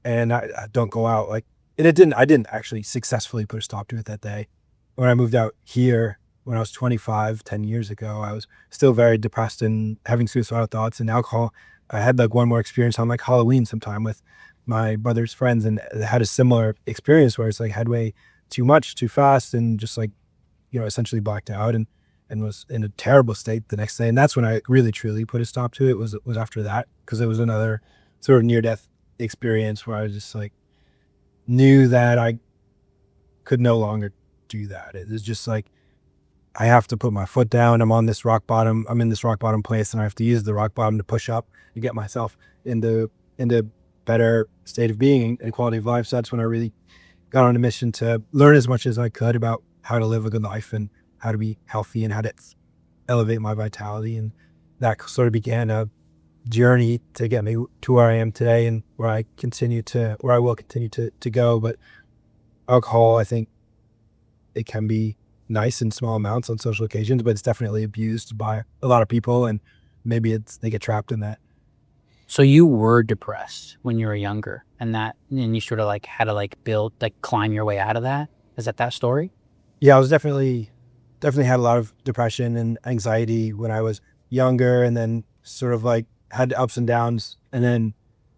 and I don't go out. Like, and I didn't actually successfully put a stop to it that day. When I moved out here when I was 25, 10 years ago, I was still very depressed and having suicidal thoughts and alcohol. I had like one more experience on like Halloween sometime with my brother's friends, and had a similar experience where it's like had way too much, too fast, and just like, essentially blacked out and was in a terrible state the next day. And that's when I really truly put a stop to it, was after that, because it was another sort of near-death experience where I was just like, knew that I could no longer do that. It was just like, I have to put my foot down. I'm in this rock bottom place, and I have to use the rock bottom to push up to get myself into better state of being and quality of life. So that's when I really got on a mission to learn as much as I could about how to live a good life and how to be healthy and how to elevate my vitality. And that sort of began a journey to get me to where I am today and where I will continue to go. But alcohol, I think it can be nice in small amounts on social occasions, but it's definitely abused by a lot of people, and maybe they get trapped in that. So you were depressed when you were younger, and you sort of like had to like climb your way out of that. Is that story? Yeah, I was definitely had a lot of depression and anxiety when I was younger, and then sort of like had ups and downs, and then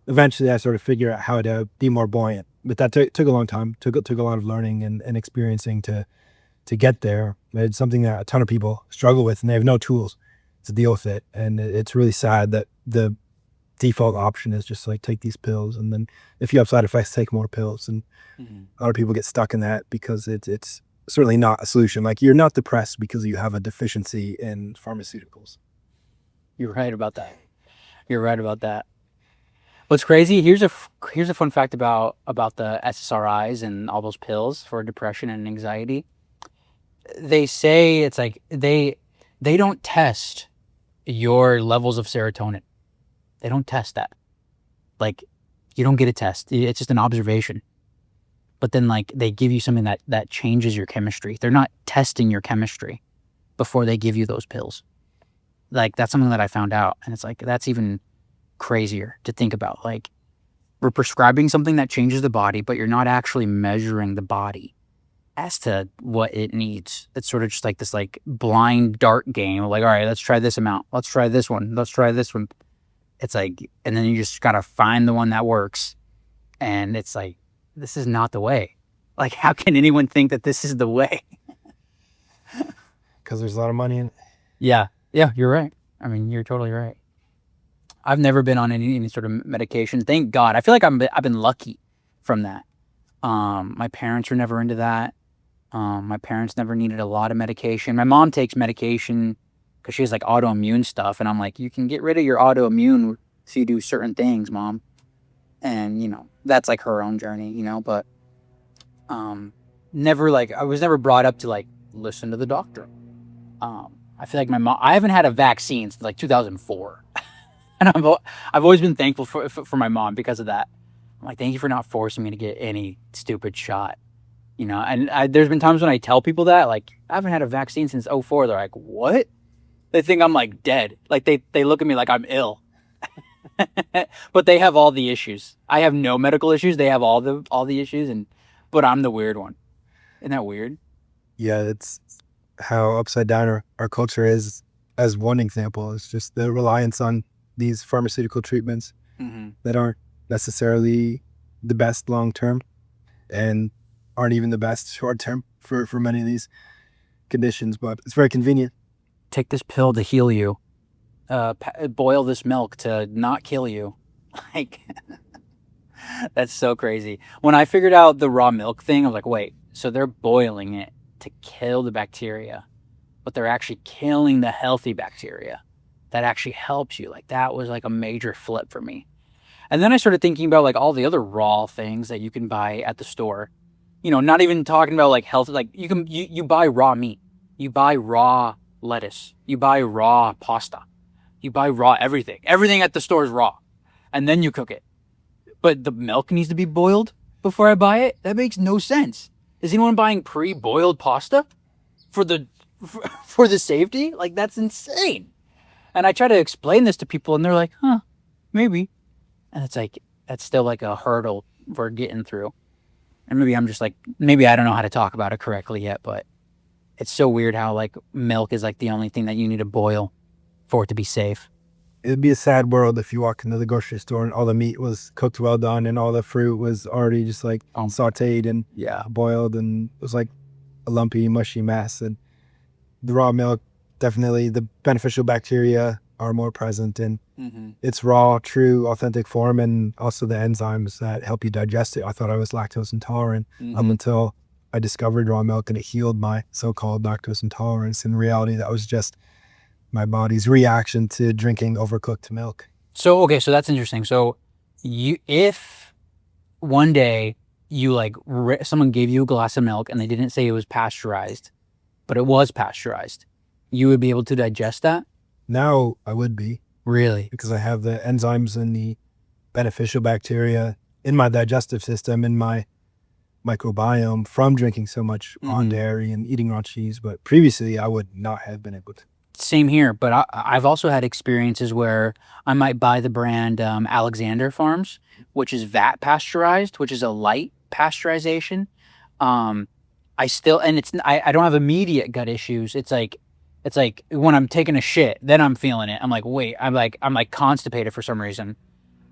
eventually I sort of figured out how to be more buoyant. But that took a long time. Took a lot of learning and experiencing to get there. It's something that a ton of people struggle with, and they have no tools to deal with it. And it's really sad that the default option is just like take these pills, and then if you have side effects, take more pills. And a lot of people get stuck in that because it's certainly not a solution. Like, you're not depressed because you have a deficiency in pharmaceuticals. You're right about that. You're right about that. What's crazy? Here's a fun fact about the SSRIs and all those pills for depression and anxiety. They say it's like they don't test your levels of serotonin. They don't test that. Like, you don't get a test. It's just an observation. But then like they give you something that changes your chemistry. They're not testing your chemistry before they give you those pills. Like, that's something that I found out, and it's like that's even crazier to think about. Like, we're prescribing something that changes the body, but you're not actually measuring the body as to what it needs. It's sort of just like this like blind dart game. Like, all right, let's try this amount. Let's try this one. Let's try this one. It's like, and then you just gotta find the one that works. And it's like, this is not the way. Like, how can anyone think that this is the way? Because there's a lot of money in it. Yeah, you're right. I mean, you're totally right. I've never been on any sort of medication. Thank God. I feel like I've been lucky from that. My parents were never into that. My parents never needed a lot of medication. My mom takes medication because she has like autoimmune stuff, and I'm like, you can get rid of your autoimmune so you do certain things, Mom. And that's like her own journey, but never like I was never brought up to like listen to the doctor. I feel like I haven't had a vaccine since like 2004. And I've always been thankful for my mom because of that. I'm like, thank you for not forcing me to get any stupid shot. And there's been times when I tell people that, like, I haven't had a vaccine since '04. They're like, what? They think I'm like dead. Like they look at me like I'm ill. But they have all the issues. I have no medical issues. They have all the issues, but I'm the weird one. Isn't that weird? Yeah, it's how upside down our culture is. As one example, it's just the reliance on these pharmaceutical treatments that aren't necessarily the best long term and aren't even the best short term for many of these conditions, but it's very convenient. Take this pill to heal you. Boil this milk to not kill you. Like, that's so crazy. When I figured out the raw milk thing, I was like, wait, so they're boiling it to kill the bacteria, but they're actually killing the healthy bacteria that actually helps you. Like, that was like a major flip for me. And then I started thinking about like all the other raw things that you can buy at the store. Not even talking about like health. Like, you buy raw meat, you buy raw lettuce, you buy raw pasta, you buy raw everything. Everything at the store is raw, and then you cook it. But the milk needs to be boiled before I buy it. That makes no sense. Is anyone buying pre-boiled pasta for the safety? Like, that's insane. And I try to explain this to people, and they're like, huh, maybe. And it's like, that's still like a hurdle we're getting through. And maybe I'm just like, maybe I don't know how to talk about it correctly yet, but it's so weird how like milk is like the only thing that you need to boil for it to be safe. It'd be a sad world if you walk into the grocery store and all the meat was cooked well done and all the fruit was already just like sauteed and boiled, and it was like a lumpy, mushy mess. And the raw milk, definitely the beneficial bacteria are more present in its raw, true, authentic form, and also the enzymes that help you digest it. I thought I was lactose intolerant until I discovered raw milk, and it healed my so-called lactose intolerance. In reality, that was just my body's reaction to drinking overcooked milk. So, okay, so that's interesting. So if one day you like someone gave you a glass of milk and they didn't say it was pasteurized, but it was pasteurized, you would be able to digest that? Now I would be, Really? because I have the enzymes and the beneficial bacteria in my digestive system, in my microbiome from drinking so much raw dairy and eating raw cheese. But previously, I would not have been able to. Same here, but I've also had experiences where I might buy the brand Alexander Farms, which is vat pasteurized, which is a light pasteurization. Um, I still, and I don't have immediate gut issues. It's like when I'm taking a shit, then I'm feeling it. I'm like, wait, I'm like constipated for some reason,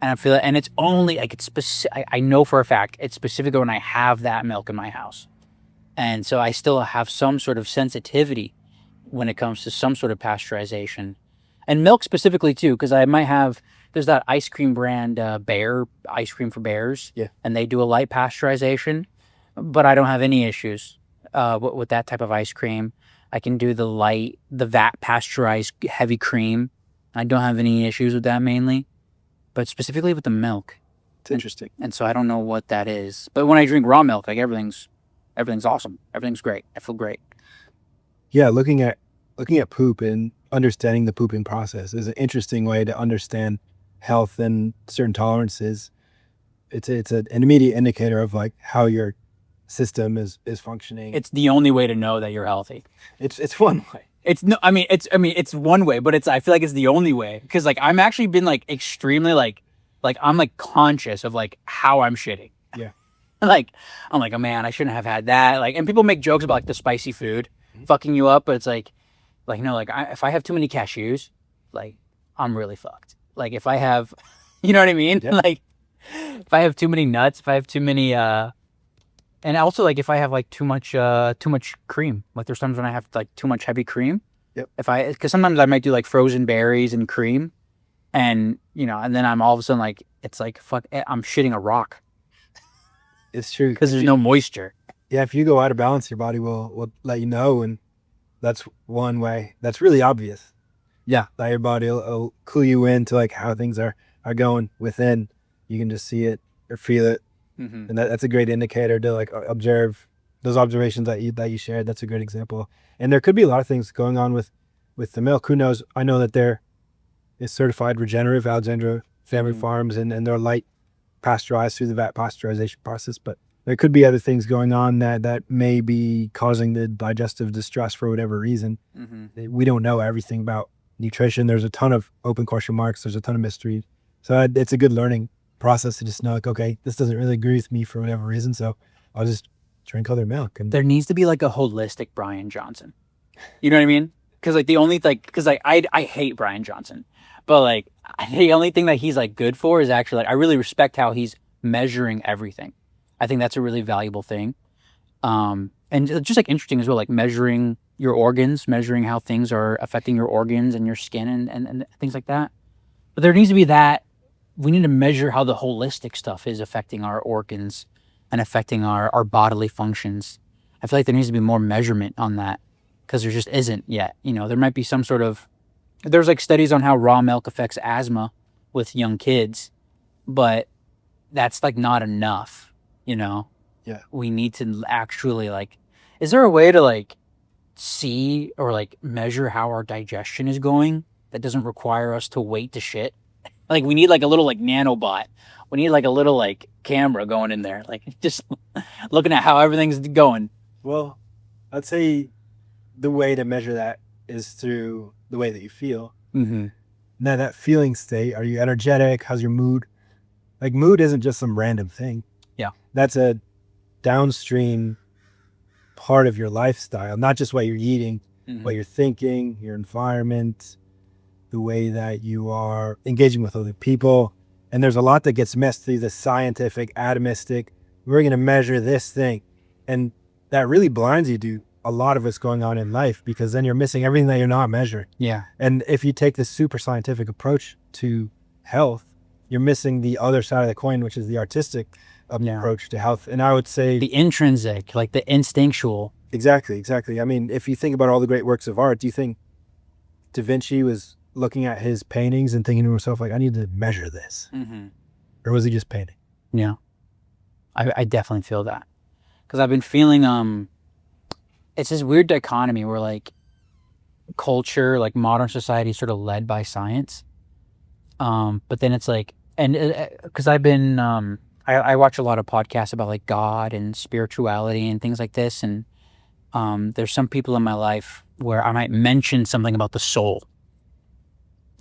and I feel it, and it's only like it's specific. I know for a fact it's specific when I have that milk in my house, and so I still have some sort of sensitivity when it comes to some sort of pasteurization, and milk specifically too, because I might have there's that ice cream brand Bear ice cream for bears, Yeah. and they do a light pasteurization, but I don't have any issues with that type of ice cream. I can do the vat pasteurized heavy cream. I don't have any issues with that mainly, but specifically with the milk. It's interesting. And so I don't know what that is. But when I drink raw milk, like everything's awesome. Everything's great. I feel great. Yeah, looking at poop and understanding the pooping process is an interesting way to understand health and certain tolerances. It's an immediate indicator of like how your system is functioning. It's the only way to know that you're healthy. It's one way. It's no, I mean, it's one way, but I feel like it's the only way because like I'm actually been like extremely like I'm like conscious of like how I'm shitting. Yeah. Like I'm like, oh man, I shouldn't have had that. Like, and people make jokes about like the spicy food fucking you up, but it's like no, like if I have too many cashews, like I'm really fucked. Like if I have, you know what I mean? Yeah. Like if I have too many nuts, if I have too many, and also like if I have like too much cream, like there's times when I have like too much heavy cream. Yep. Because sometimes I might do like frozen berries and cream, and you know, and then I'm all of a sudden like it's like fuck, I'm shitting a rock. It's true because there's no moisture. Yeah, if you go out of balance, your body will let you know, and that's one way. That's really obvious. Yeah, that your body will clue you in to like how things are going within. You can just see it or feel it, and that's a great indicator to like observe those observations that you shared. That's a great example. And there could be a lot of things going on with the milk. Who knows? I know that there is certified regenerative Alexandra family farms, and they're light pasteurized through the vat pasteurization process, but there could be other things going on that may be causing the digestive distress for whatever reason. We don't know everything about nutrition. There's a ton of open question marks. There's a ton of mystery. So it's a good learning process to just know like, okay, this doesn't really agree with me for whatever reason, so I'll just drink other milk. And there needs to be like a holistic Brian Johnson. You know what I mean? Because like the only like, because like I hate Brian Johnson, but like the only thing that he's like good for is actually like I really respect how he's measuring everything. I think that's a really valuable thing, and just like interesting as well, like measuring your organs, measuring how things are affecting your organs and your skin and things like that. But there needs to be that. We need to measure how the holistic stuff is affecting our organs and affecting our bodily functions. I feel like there needs to be more measurement on that because there just isn't yet. You know, there might be some sort of, there's like studies on how raw milk affects asthma with young kids, but that's like not enough, you know? Yeah. We need to actually like, is there a way to like see or like measure how our digestion is going that doesn't require us to wait to shit? Like we need like a little like nanobot. We need like a little like camera going in there, like just looking at how everything's going. Well, I'd say the way to measure that is through the way that you feel. Now that feeling state, are you energetic? How's your mood? Like mood isn't just some random thing. Yeah. That's a downstream part of your lifestyle, not just what you're eating, what you're thinking, your environment, the way that you are engaging with other people. And there's a lot that gets messed through the scientific, atomistic. We're going to measure this thing. And that really blinds you to a lot of what's going on in life, because then you're missing everything that you're not measuring. Yeah. And if you take this super scientific approach to health, you're missing the other side of the coin, which is the artistic approach to health. And I would say the intrinsic, like the instinctual. Exactly. I mean, if you think about all the great works of art, do you think Da Vinci was looking at his paintings and thinking to himself, like, I need to measure this? Or was he just painting? Yeah. I definitely feel that. Because I've been feeling, it's this weird dichotomy where, like, culture, like modern society, is sort of led by science. But then it's like, and because I've been, I watch a lot of podcasts about like God and spirituality and things like this, and there's some people in my life where I might mention something about the soul,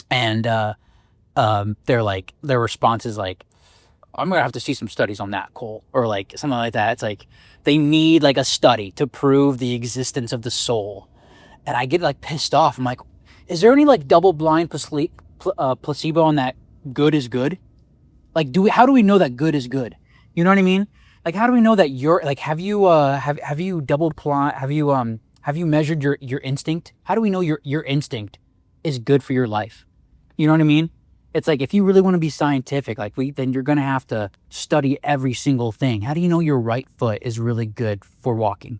and they're like, their response is like, I'm gonna have to see some studies on that, Cole, or like something like that. It's like they need like a study to prove the existence of the soul, and I get like pissed off. I'm like, is there any like double blind placebo on that good is good? Like, how do we know that good is good? You know what I mean? Like, how do we know that you're like, have you double blind, have you measured your instinct? How do we know your instinct is good for your life? You know what I mean? It's like, if you really want to be scientific, like then you're going to have to study every single thing. How do you know your right foot is really good for walking?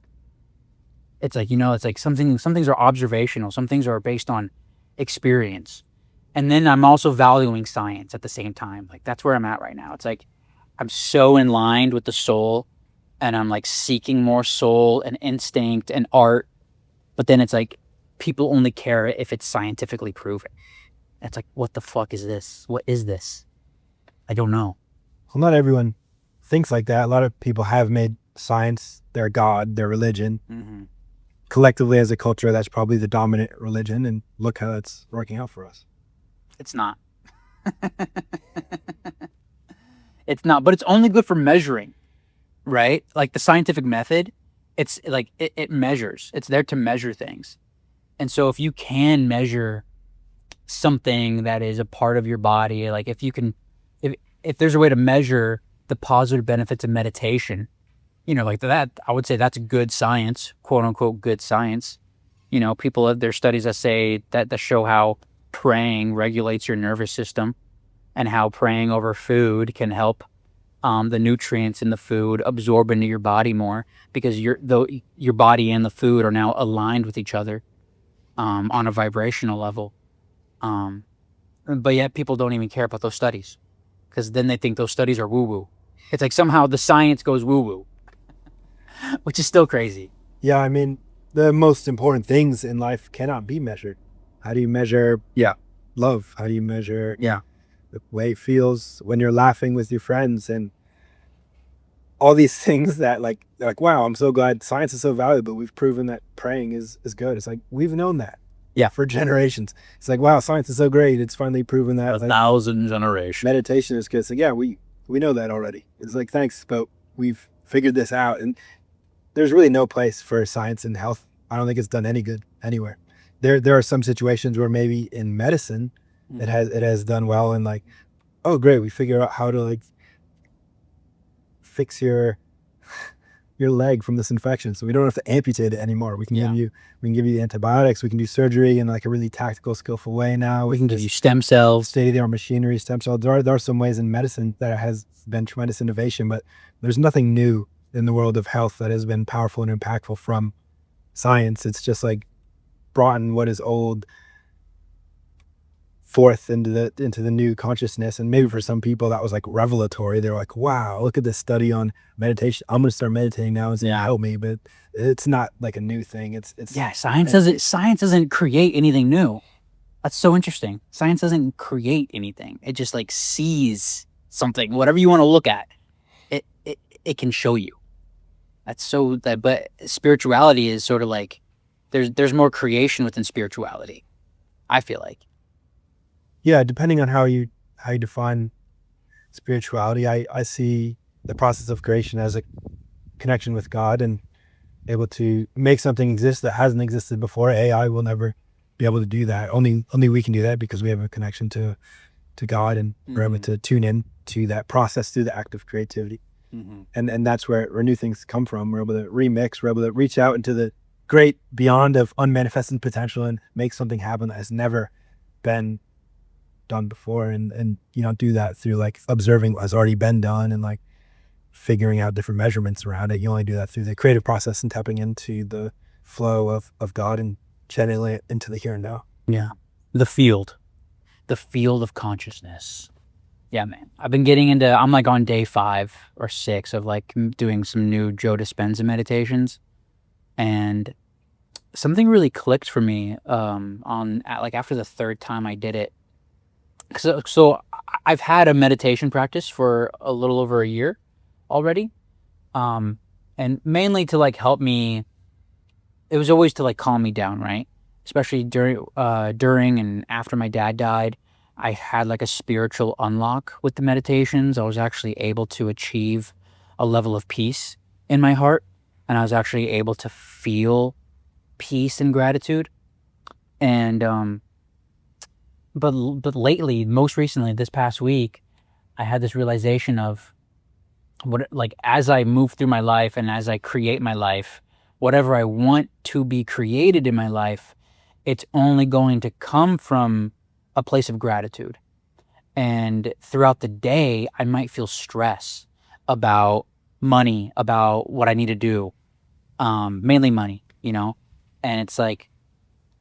It's like, it's like some things are observational. Some things are based on experience. And then I'm also valuing science at the same time. Like, that's where I'm at right now. It's like, I'm so in line with the soul, and I'm like seeking more soul and instinct and art. But then it's like, people only care if it's scientifically proven. It's like, what the fuck is this? What is this? I don't know. Well, not everyone thinks like that. A lot of people have made science their God, their religion. Mm-hmm. Collectively, as a culture, that's probably the dominant religion, and look how it's working out for us. It's not. It's not, but it's only good for measuring, right? Like the scientific method, it's like it measures. It's there to measure things. And so if you can measure something that is a part of your body, like if there's a way to measure the positive benefits of meditation, like that, I would say that's good science, quote unquote good science. People have their studies that say that show how praying regulates your nervous system, and how praying over food can help the nutrients in the food absorb into your body more, because your body and the food are now aligned with each other on a vibrational level. But yet people don't even care about those studies, because then they think those studies are woo-woo. It's like somehow the science goes woo-woo, which is still crazy. Yeah, I mean, the most important things in life cannot be measured. How do you measure love? How do you measure the way it feels when you're laughing with your friends, and all these things that like, wow, I'm so glad science is so valuable. We've proven that praying is good. It's like, we've known that for generations. It's like, wow, science is so great. It's finally proven that. 1,000 generations. Meditation is good. It's like, yeah, we know that already. It's like, thanks, but we've figured this out. And there's really no place for science in health. I don't think it's done any good anywhere. There are some situations where maybe in medicine it has done well, and like, oh great, we figure out how to like fix your leg from this infection, so we don't have to amputate it anymore. We can give you the antibiotics. We can do surgery in like a really tactical, skillful way now. We can give you stem cells, state-of-the-art machinery, stem cells. There are some ways in medicine that has been tremendous innovation, but there's nothing new in the world of health that has been powerful and impactful from science. It's just like brought in what is old forth into the new consciousness. And maybe for some people that was like revelatory. They're like, wow, look at this study on meditation. I'm gonna start meditating now. It's gonna help me. But it's not like a new thing. It's science doesn't create anything new. That's so interesting. Science doesn't create anything. It just like sees something, whatever you want to look at, it can show you. But spirituality is sort of like, there's more creation within spirituality, I feel like. Yeah, depending on how you define spirituality, I see the process of creation as a connection with God and able to make something exist that hasn't existed before. AI will never be able to do that. Only we can do that because we have a connection to God, and we're able to tune in to that process through the act of creativity. And that's where new things come from. We're able to remix, we're able to reach out into the great beyond of unmanifested potential and make something happen that has never been done before. And you don't do that through like observing what has already been done and like figuring out different measurements around it. You only do that through the creative process and tapping into the flow of God and channeling it into the here and now. Yeah. The field of consciousness. Yeah, man. I've been getting into, I'm like on day 5 or 6 of like doing some new Joe Dispenza meditations. And something really clicked for me like after the third time I did it. So I've had a meditation practice for a little over a year already, um, and mainly to like help me. It was always to like calm me down, right? Especially during and after my dad died, I had like a spiritual unlock with the meditations. I was actually able to achieve a level of peace in my heart, and I was actually able to feel peace and gratitude. And but lately, most recently, this past week, I had this realization of what, like, as I move through my life and as I create my life, whatever I want to be created in my life, it's only going to come from a place of gratitude. And throughout the day, I might feel stress about money, about what I need to do, mainly money, and it's like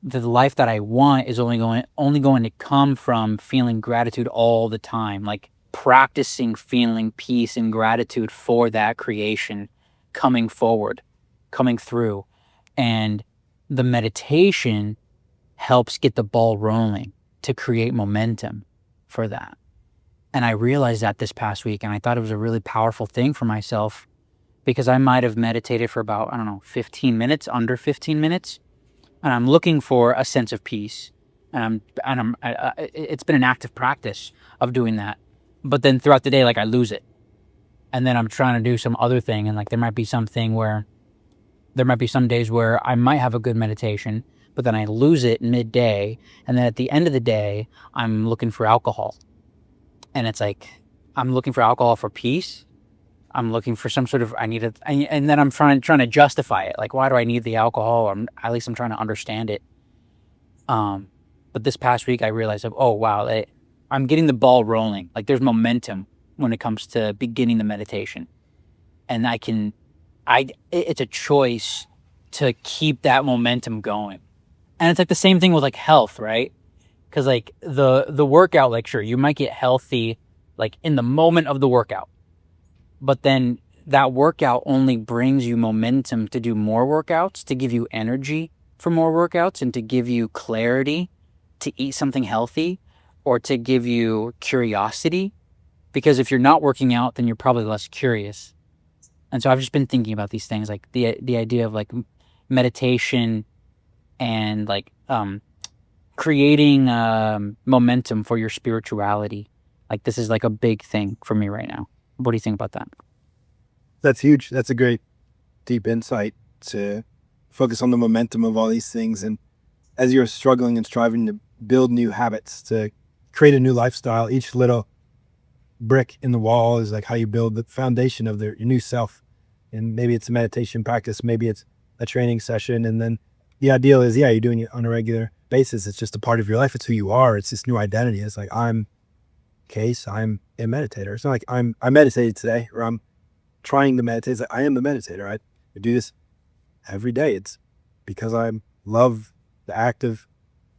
the life that I want is only going to come from feeling gratitude all the time, like practicing feeling peace and gratitude for that creation coming forward, coming through. And the meditation helps get the ball rolling to create momentum for that. And I realized that this past week, and I thought it was a really powerful thing for myself because I might have meditated for about, I don't know, 15 minutes, under 15 minutes, and I'm looking for a sense of peace. It's been an active practice of doing that. But then throughout the day, like, I lose it. And then I'm trying to do some other thing. And like, there might be some days where I might have a good meditation, but then I lose it midday. And then at the end of the day, I'm looking for alcohol. And it's like, I'm looking for alcohol for peace. I'm looking for some sort of, and then I'm trying to justify it. Like, why do I need the alcohol? Or at least I'm trying to understand it. Um, but this past week I realized, oh wow, I'm getting the ball rolling. Like, there's momentum when it comes to beginning the meditation, and it's a choice to keep that momentum going. And it's like the same thing with like health, right? Because like the workout, like, sure, you might get healthy like in the moment of the workout, but then that workout only brings you momentum to do more workouts, to give you energy for more workouts, and to give you clarity to eat something healthy, or to give you curiosity. Because if you're not working out, then you're probably less curious. And so I've just been thinking about these things, like the idea of like meditation and like creating momentum for your spirituality. Like, this is like a big thing for me right now. What do you think about that? That's huge. That's a great deep insight to focus on the momentum of all these things. And as you're struggling and striving to build new habits, to create a new lifestyle, each little brick in the wall is like how you build the foundation of your new self. And maybe it's a meditation practice, maybe it's a training session. And then the ideal is, yeah, you're doing it on a regular basis. It's just a part of your life. It's who you are. It's this new identity. It's like, I'm Case, I'm a meditator. It's not like I meditated today, or I'm trying to meditate. It's like, I am the meditator. I do this every day. It's because I love the act of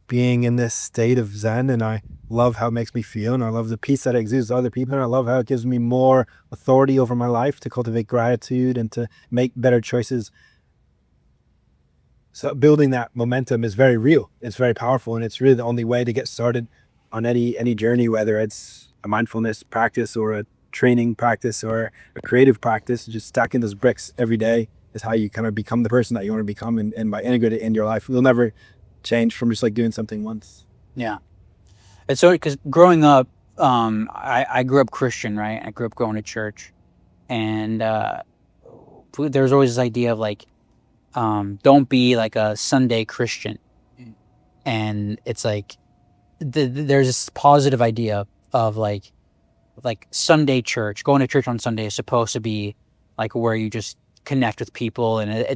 being in this state of Zen, and I love how it makes me feel, and I love the peace that it exudes to other people, and I love how it gives me more authority over my life to cultivate gratitude and to make better choices. So building that momentum is very real. It's very powerful, and it's really the only way to get started on any journey, whether it's a mindfulness practice or a training practice or a creative practice. Just stacking those bricks every day is how you kind of become the person that you want to become, and by integrating it in your life, you'll never change from just like doing something once. Yeah. And so, because growing up, I grew up Christian, right? I grew up going to church, and there's always this idea of like, don't be like a Sunday Christian. And it's like there's this positive idea of like Sunday church, going to church on Sunday is supposed to be like where you just connect with people, and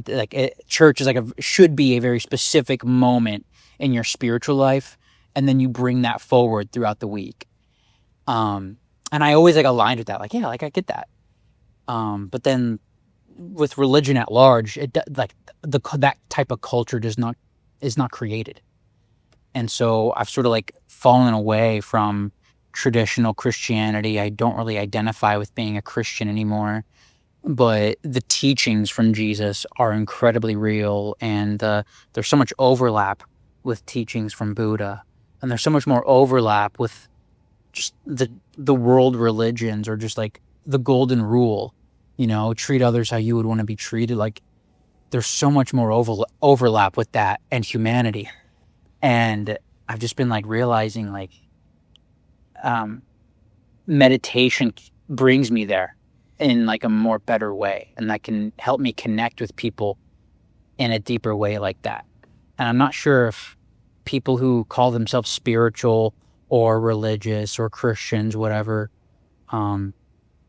church is like should be a very specific moment in your spiritual life, and then you bring that forward throughout the week. Um, and I always like aligned with that, like, yeah, like I get that. But then with religion at large, like that type of culture is not created. And so I've sort of like fallen away from traditional Christianity. I don't really identify with being a Christian anymore. but the teachings from Jesus are incredibly real, and there's so much overlap with teachings from Buddha, and there's so much more overlap with just the world religions, or just like the golden rule, treat others how you would want to be treated. Like there's so much more overlap with that and humanity, and I've just been like realizing like um, meditation brings me there in like a more better way, and that can help me connect with people in a deeper way like that. And I'm not sure if people who call themselves spiritual or religious or Christians, whatever, um,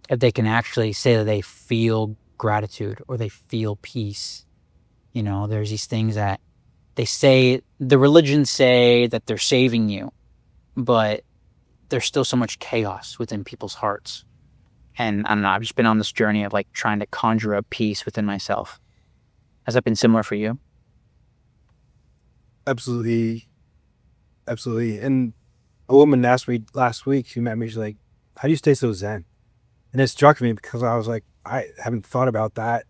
if they can actually say that they feel gratitude or they feel peace. There's these things that the religions say that they're saving you, but there's still so much chaos within people's hearts. And I don't know, I've just been on this journey of like trying to conjure up peace within myself. Has that been similar for you? Absolutely, absolutely. And a woman asked me last week, she met me, she's like, how do you stay so zen? And it struck me because I was like, I haven't thought about that.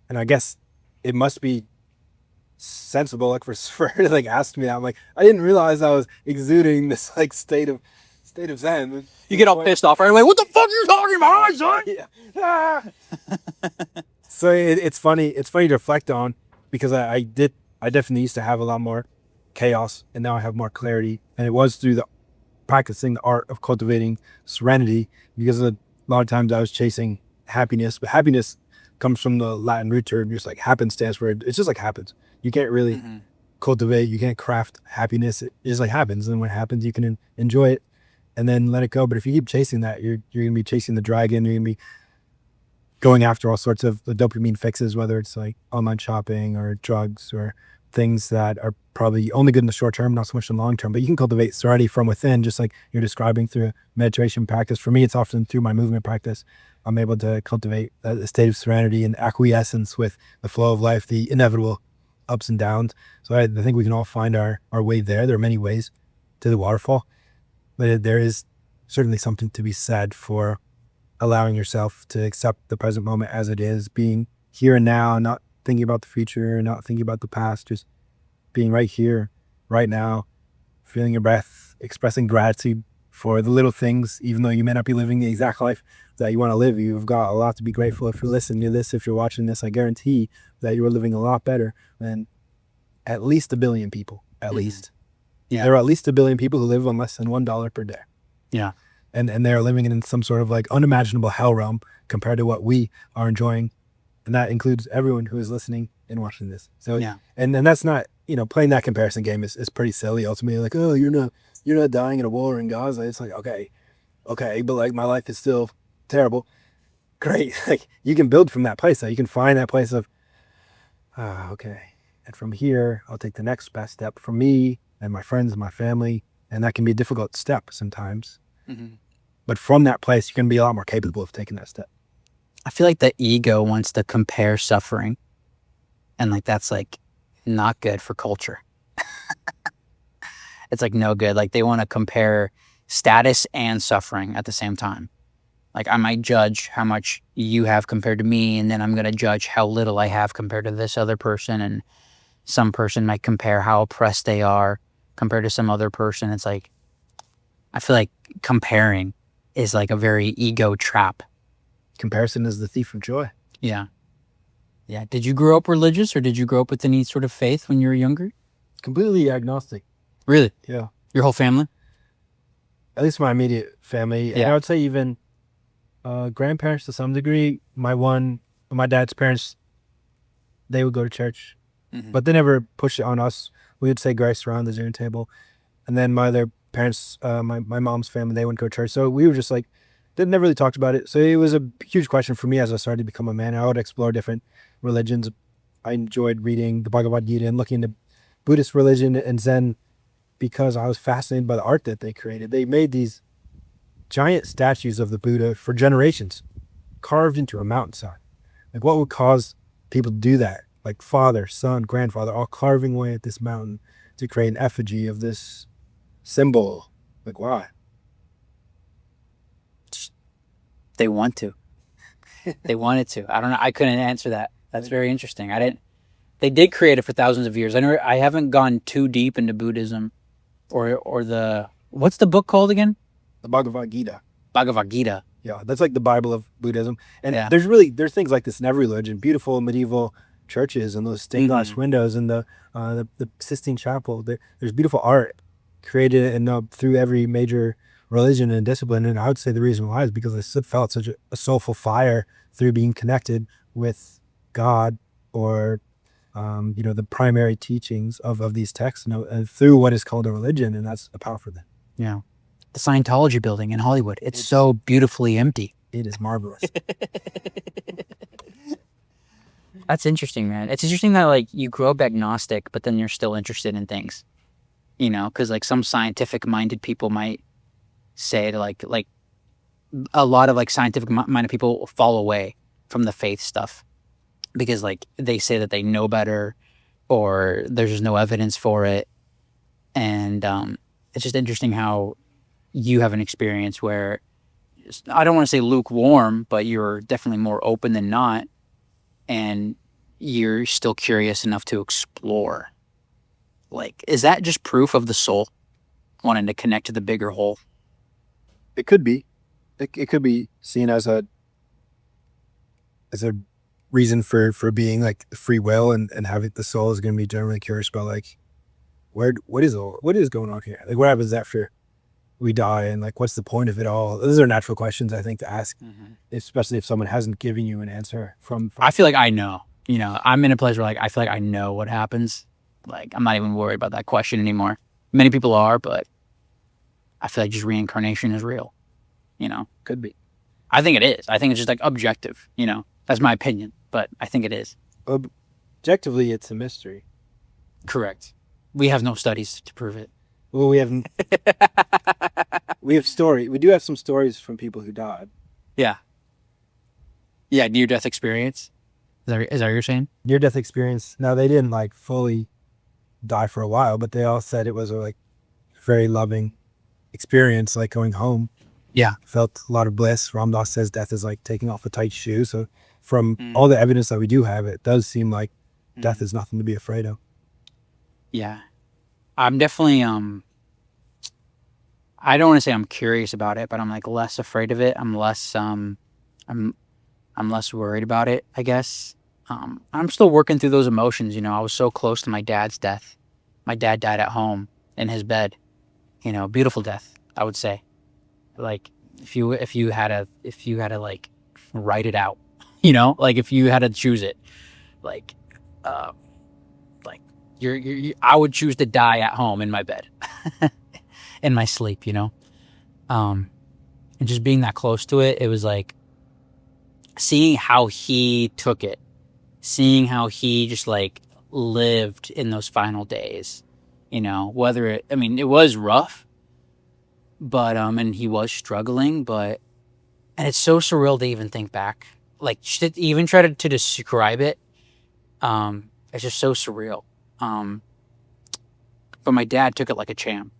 And I guess it must be sensible, like for her to like ask me that. I'm like, I didn't realize I was exuding this like state of zen. You get all pissed off right away. What the fuck are you talking about, son? Yeah. Ah. So it's funny. It's funny to reflect on because I definitely used to have a lot more chaos, and now I have more clarity. And it was through the practicing the art of cultivating serenity, because a lot of times I was chasing happiness, but happiness comes from the Latin root term, just like happenstance, where it's just like happens. You can't really cultivate, you can't craft happiness. It just like happens, and when it happens, you can enjoy it and then let it go. But if you keep chasing that, you're gonna be chasing the dragon. You're gonna be going after all sorts of the dopamine fixes, whether it's like online shopping or drugs or things that are probably only good in the short term, not so much in the long term. But you can cultivate serenity from within, just like you're describing through meditation practice. For me, it's often through my movement practice. I'm able to cultivate a state of serenity and acquiescence with the flow of life, the inevitable ups and downs. So I think we can all find our way there. There are many ways to the waterfall, but there is certainly something to be said for allowing yourself to accept the present moment as it is, being here and now, not thinking about the future, not thinking about the past, just being right here, right now, feeling your breath, expressing gratitude for the little things, even though you may not be living the exact life that you want to live. You've got a lot to be grateful. If you're listening to this, if you're watching this, I guarantee that you're living a lot better than at least a billion people. At least. Yeah. There are at least a billion people who live on less than $1 per day. Yeah. And they're living in some sort of like unimaginable hell realm compared to what we are enjoying. And that includes everyone who is listening and watching this. So, Yeah. and that's not, playing that comparison game is pretty silly. Ultimately, like, oh, you're not dying in a war in Gaza. It's like, okay, but like my life is still terrible. Great. Like you can build from that place. So you can find that place of, okay. And from here, I'll take the next best step for me and my friends and my family. And that can be a difficult step sometimes. But from that place, you can be a lot more capable of taking that step. I feel like the ego wants to compare suffering, and like that's like not good for culture. It's like no good. Like they want to compare status and suffering at the same time. Like I might judge how much you have compared to me, and then I'm going to judge how little I have compared to this other person. And some person might compare how oppressed they are compared to some other person. It's like, I feel like comparing is like a very ego trap. Comparison is the thief of joy. Yeah. Yeah. Did you grow up religious, or did you grow up with any sort of faith when you were younger? Completely agnostic. Really? Yeah. Your whole family? At least my immediate family. And Yeah. I would say even grandparents to some degree. My dad's parents, they would go to church, but they never pushed it on us. We would say grace around the dinner table. And then my other parents, my mom's family, they wouldn't go to church. So we were just like, they never really talked about it. So it was a huge question for me as I started to become a man. I would explore different religions. I enjoyed reading the Bhagavad Gita and looking into Buddhist religion and Zen because I was fascinated by the art that they created. They made these giant statues of the Buddha for generations, carved into a mountainside. Like what would cause people to do that? Like father, son, grandfather, all carving away at this mountain to create an effigy of this symbol. Like why? They want to. They wanted to. I don't know. I couldn't answer that. That's very interesting. I didn't. They did create it for thousands of years. I haven't gone too deep into Buddhism or the what's the book called again? The Bhagavad Gita. Bhagavad Gita. Yeah, that's like the Bible of Buddhism. And Yeah. there's things like this in every religion. Beautiful medieval churches and those stained glass windows and the Sistine Chapel. There's beautiful art created and through every major religion and discipline. And I would say the reason why is because I felt such a soulful fire through being connected with God or the primary teachings of these texts and through what is called a religion, and that's a powerful thing. Yeah. The Scientology building in Hollywood. It's so beautifully empty. It is marvelous. That's interesting, man. It's interesting that like you grow up agnostic, but then you're still interested in things. Because like some scientific minded people might say to like a lot of like scientific minded people fall away from the faith stuff because like they say that they know better or there's just no evidence for it. And it's just interesting how you have an experience where I don't want to say lukewarm, but you're definitely more open than not. And you're still curious enough to explore. Like, is that just proof of the soul wanting to connect to the bigger whole? It could be. It could be seen as a reason for being like free will and having the soul is going to be generally curious about like what is going on here? Like what happens after we die and like what's the point of it all? Those are natural questions I think to ask, especially if someone hasn't given you an answer from I feel like I know. I'm in a place where like I feel like I know what happens. Like I'm not even worried about that question anymore. Many people are, but I feel like just reincarnation is real. Could be. I think it is. I think it's just like objective. That's my opinion, but I think it is. Objectively, it's a mystery. Correct. We have no studies to prove it. Well, we haven't. We have story. We do have some stories from people who died. Yeah. Yeah, near-death experience. Is that what you're saying? Near-death experience. Now, they didn't like fully die for a while, but they all said it was a like very loving experience, like going home. Yeah. Felt a lot of bliss. Ram Dass says death is like taking off a tight shoe. So from all the evidence that we do have, it does seem like death is nothing to be afraid of. Yeah. I'm definitely I don't want to say I'm curious about it, but I'm like less afraid of it. I'm less worried about it, I guess. I'm still working through those emotions, I was so close to my dad's death. My dad died at home in his bed. Beautiful death, I would say. Like if you had to like write it out, like if you had to choose it, like I would choose to die at home in my bed, in my sleep, and just being that close to it, it was like seeing how he took it, seeing how he just like lived in those final days, whether it was rough, but and he was struggling, and it's so surreal to even think back, like to even try to describe it. It's just so surreal. But my dad took it like a champ.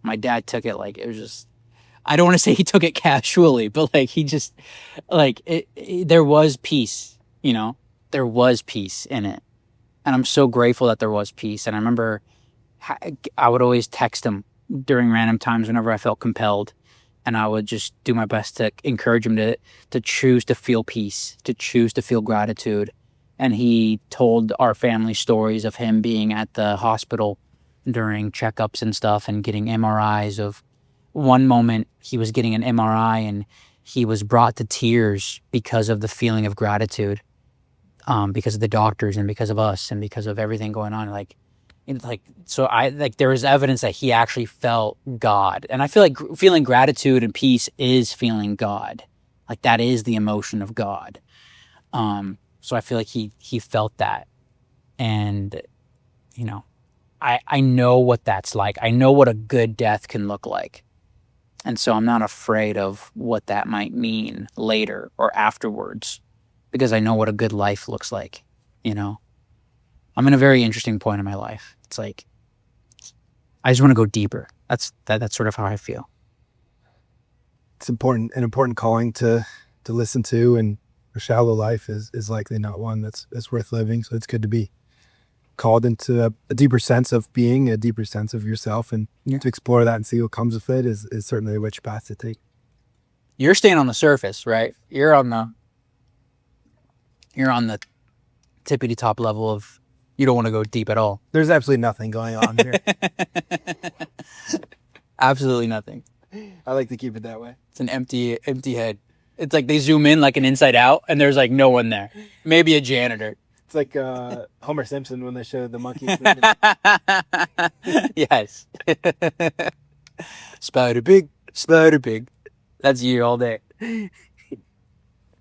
My dad took it like it was just. I don't want to say he took it casually, but like he just like there was peace. There was peace in it, and I'm so grateful that there was peace. And I remember I would always text him during random times whenever I felt compelled, and I would just do my best to encourage him to choose to feel peace, to choose to feel gratitude. And he told our family stories of him being at the hospital during checkups and stuff and getting MRIs. Of one moment he was getting an MRI and he was brought to tears because of the feeling of gratitude, because of the doctors and because of us and because of everything going on. So there was evidence that he actually felt God. And I feel like feeling gratitude and peace is feeling God. Like that is the emotion of God. So I feel like he felt that. And, I know what that's like. I know what a good death can look like. And so I'm not afraid of what that might mean later or afterwards because I know what a good life looks like, I'm in a very interesting point in my life. It's like, I just want to go deeper. That's sort of how I feel. It's an important calling to to listen to, and a shallow life is likely not one that's worth living. So it's good to be called into a deeper sense of being, a deeper sense of yourself, and to explore that and see what comes with it is certainly which path to take. You're staying on the surface, right? You're on the tippity top level of, you don't want to go deep at all. There's absolutely nothing going on here. Absolutely nothing. I like to keep it that way. It's an empty head. It's like they zoom in like an Inside Out, and there's like no one there. Maybe a janitor. It's like Homer Simpson when they showed the monkey. Yes. Spider Pig, Spider Pig. That's you all day.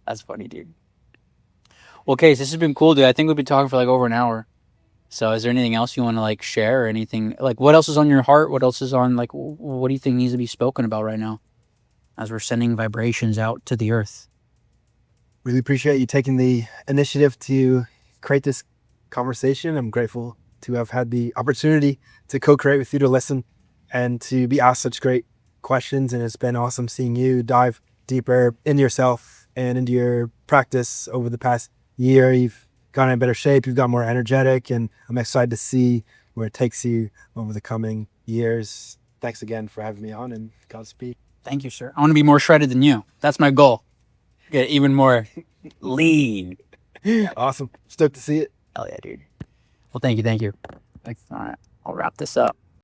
That's funny, dude. Well, Case, this has been cool, dude. I think we've been talking for like over an hour. So is there anything else you want to like share, or anything like what else is on your heart? What else is on, like, what do you think needs to be spoken about right now as we're sending vibrations out to the earth? Really appreciate you taking the initiative to create this conversation. I'm grateful to have had the opportunity to co-create with you, to listen and to be asked such great questions. And it's been awesome seeing you dive deeper into yourself and into your practice over the past year. You've gotten in better shape, you've got more energetic, and I'm excited to see where it takes you over the coming years. Thanks again for having me on, and Godspeed. Thank you, sir. I want to be more shredded than you. That's my goal. Get even more lean. Awesome. Stoked to see it. Hell yeah, dude. Well, thank you. Thanks. All right. I'll wrap this up.